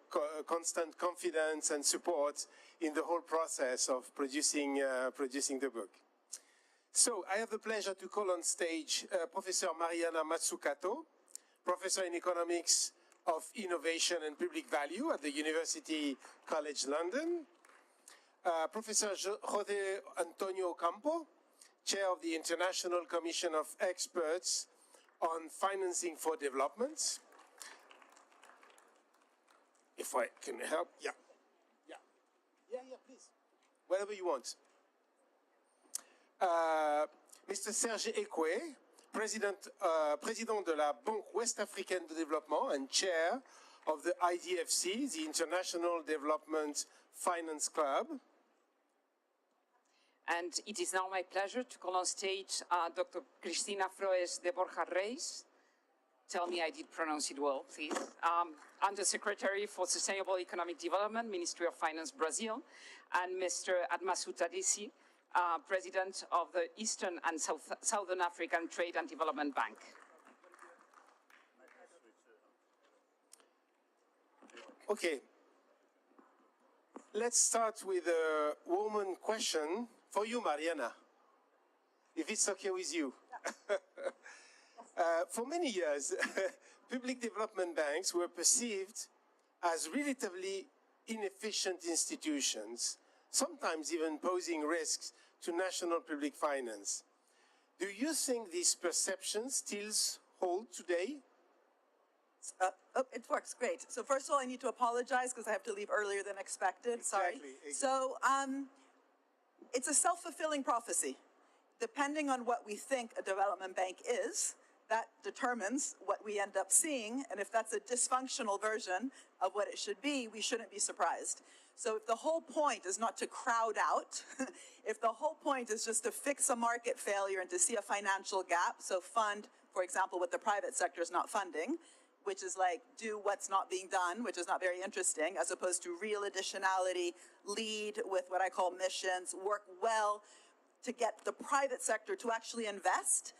constant confidence and support in the whole process of producing the book. So I have the pleasure to call on stage Professor Mariana Mazzucato, Professor in Economics of Innovation and Public Value at the University College London, Professor José Antonio Campo, Chair of the International Commission of Experts on Financing for Development. If I can help, yeah, please, whatever you want. Mr. Serge Ekwe, Président de la Banque West Africaine de Développement and Chair of the IDFC, the International Development Finance Club. And it is now my pleasure to call on stage Dr. Cristina Froes de Borja Reis. Tell me I did pronounce it well, please. Undersecretary for Sustainable Economic Development, Ministry of Finance, Brazil, and Mr. Admasu Tadesi, President of the Eastern and Southern African Trade and Development Bank. Okay. Let's start with a woman question for you, Mariana, if it's okay with you. For many years, public development banks were perceived as relatively inefficient institutions, sometimes even posing risks to national public finance. Do you think these perceptions still hold today? It works great. So first of all, I need to apologize because I have to leave earlier than expected. Sorry. Exactly. So it's a self-fulfilling prophecy. Depending on what we think a development bank is, that determines what we end up seeing. And if that's a dysfunctional version of what it should be, we shouldn't be surprised. So if the whole point is not to crowd out, if the whole point is just to fix a market failure and to see a financial gap, so fund, for example, what the private sector is not funding, which is like do what's not being done, which is not very interesting, as opposed to real additionality, lead with what I call missions, work well to get the private sector to actually invest,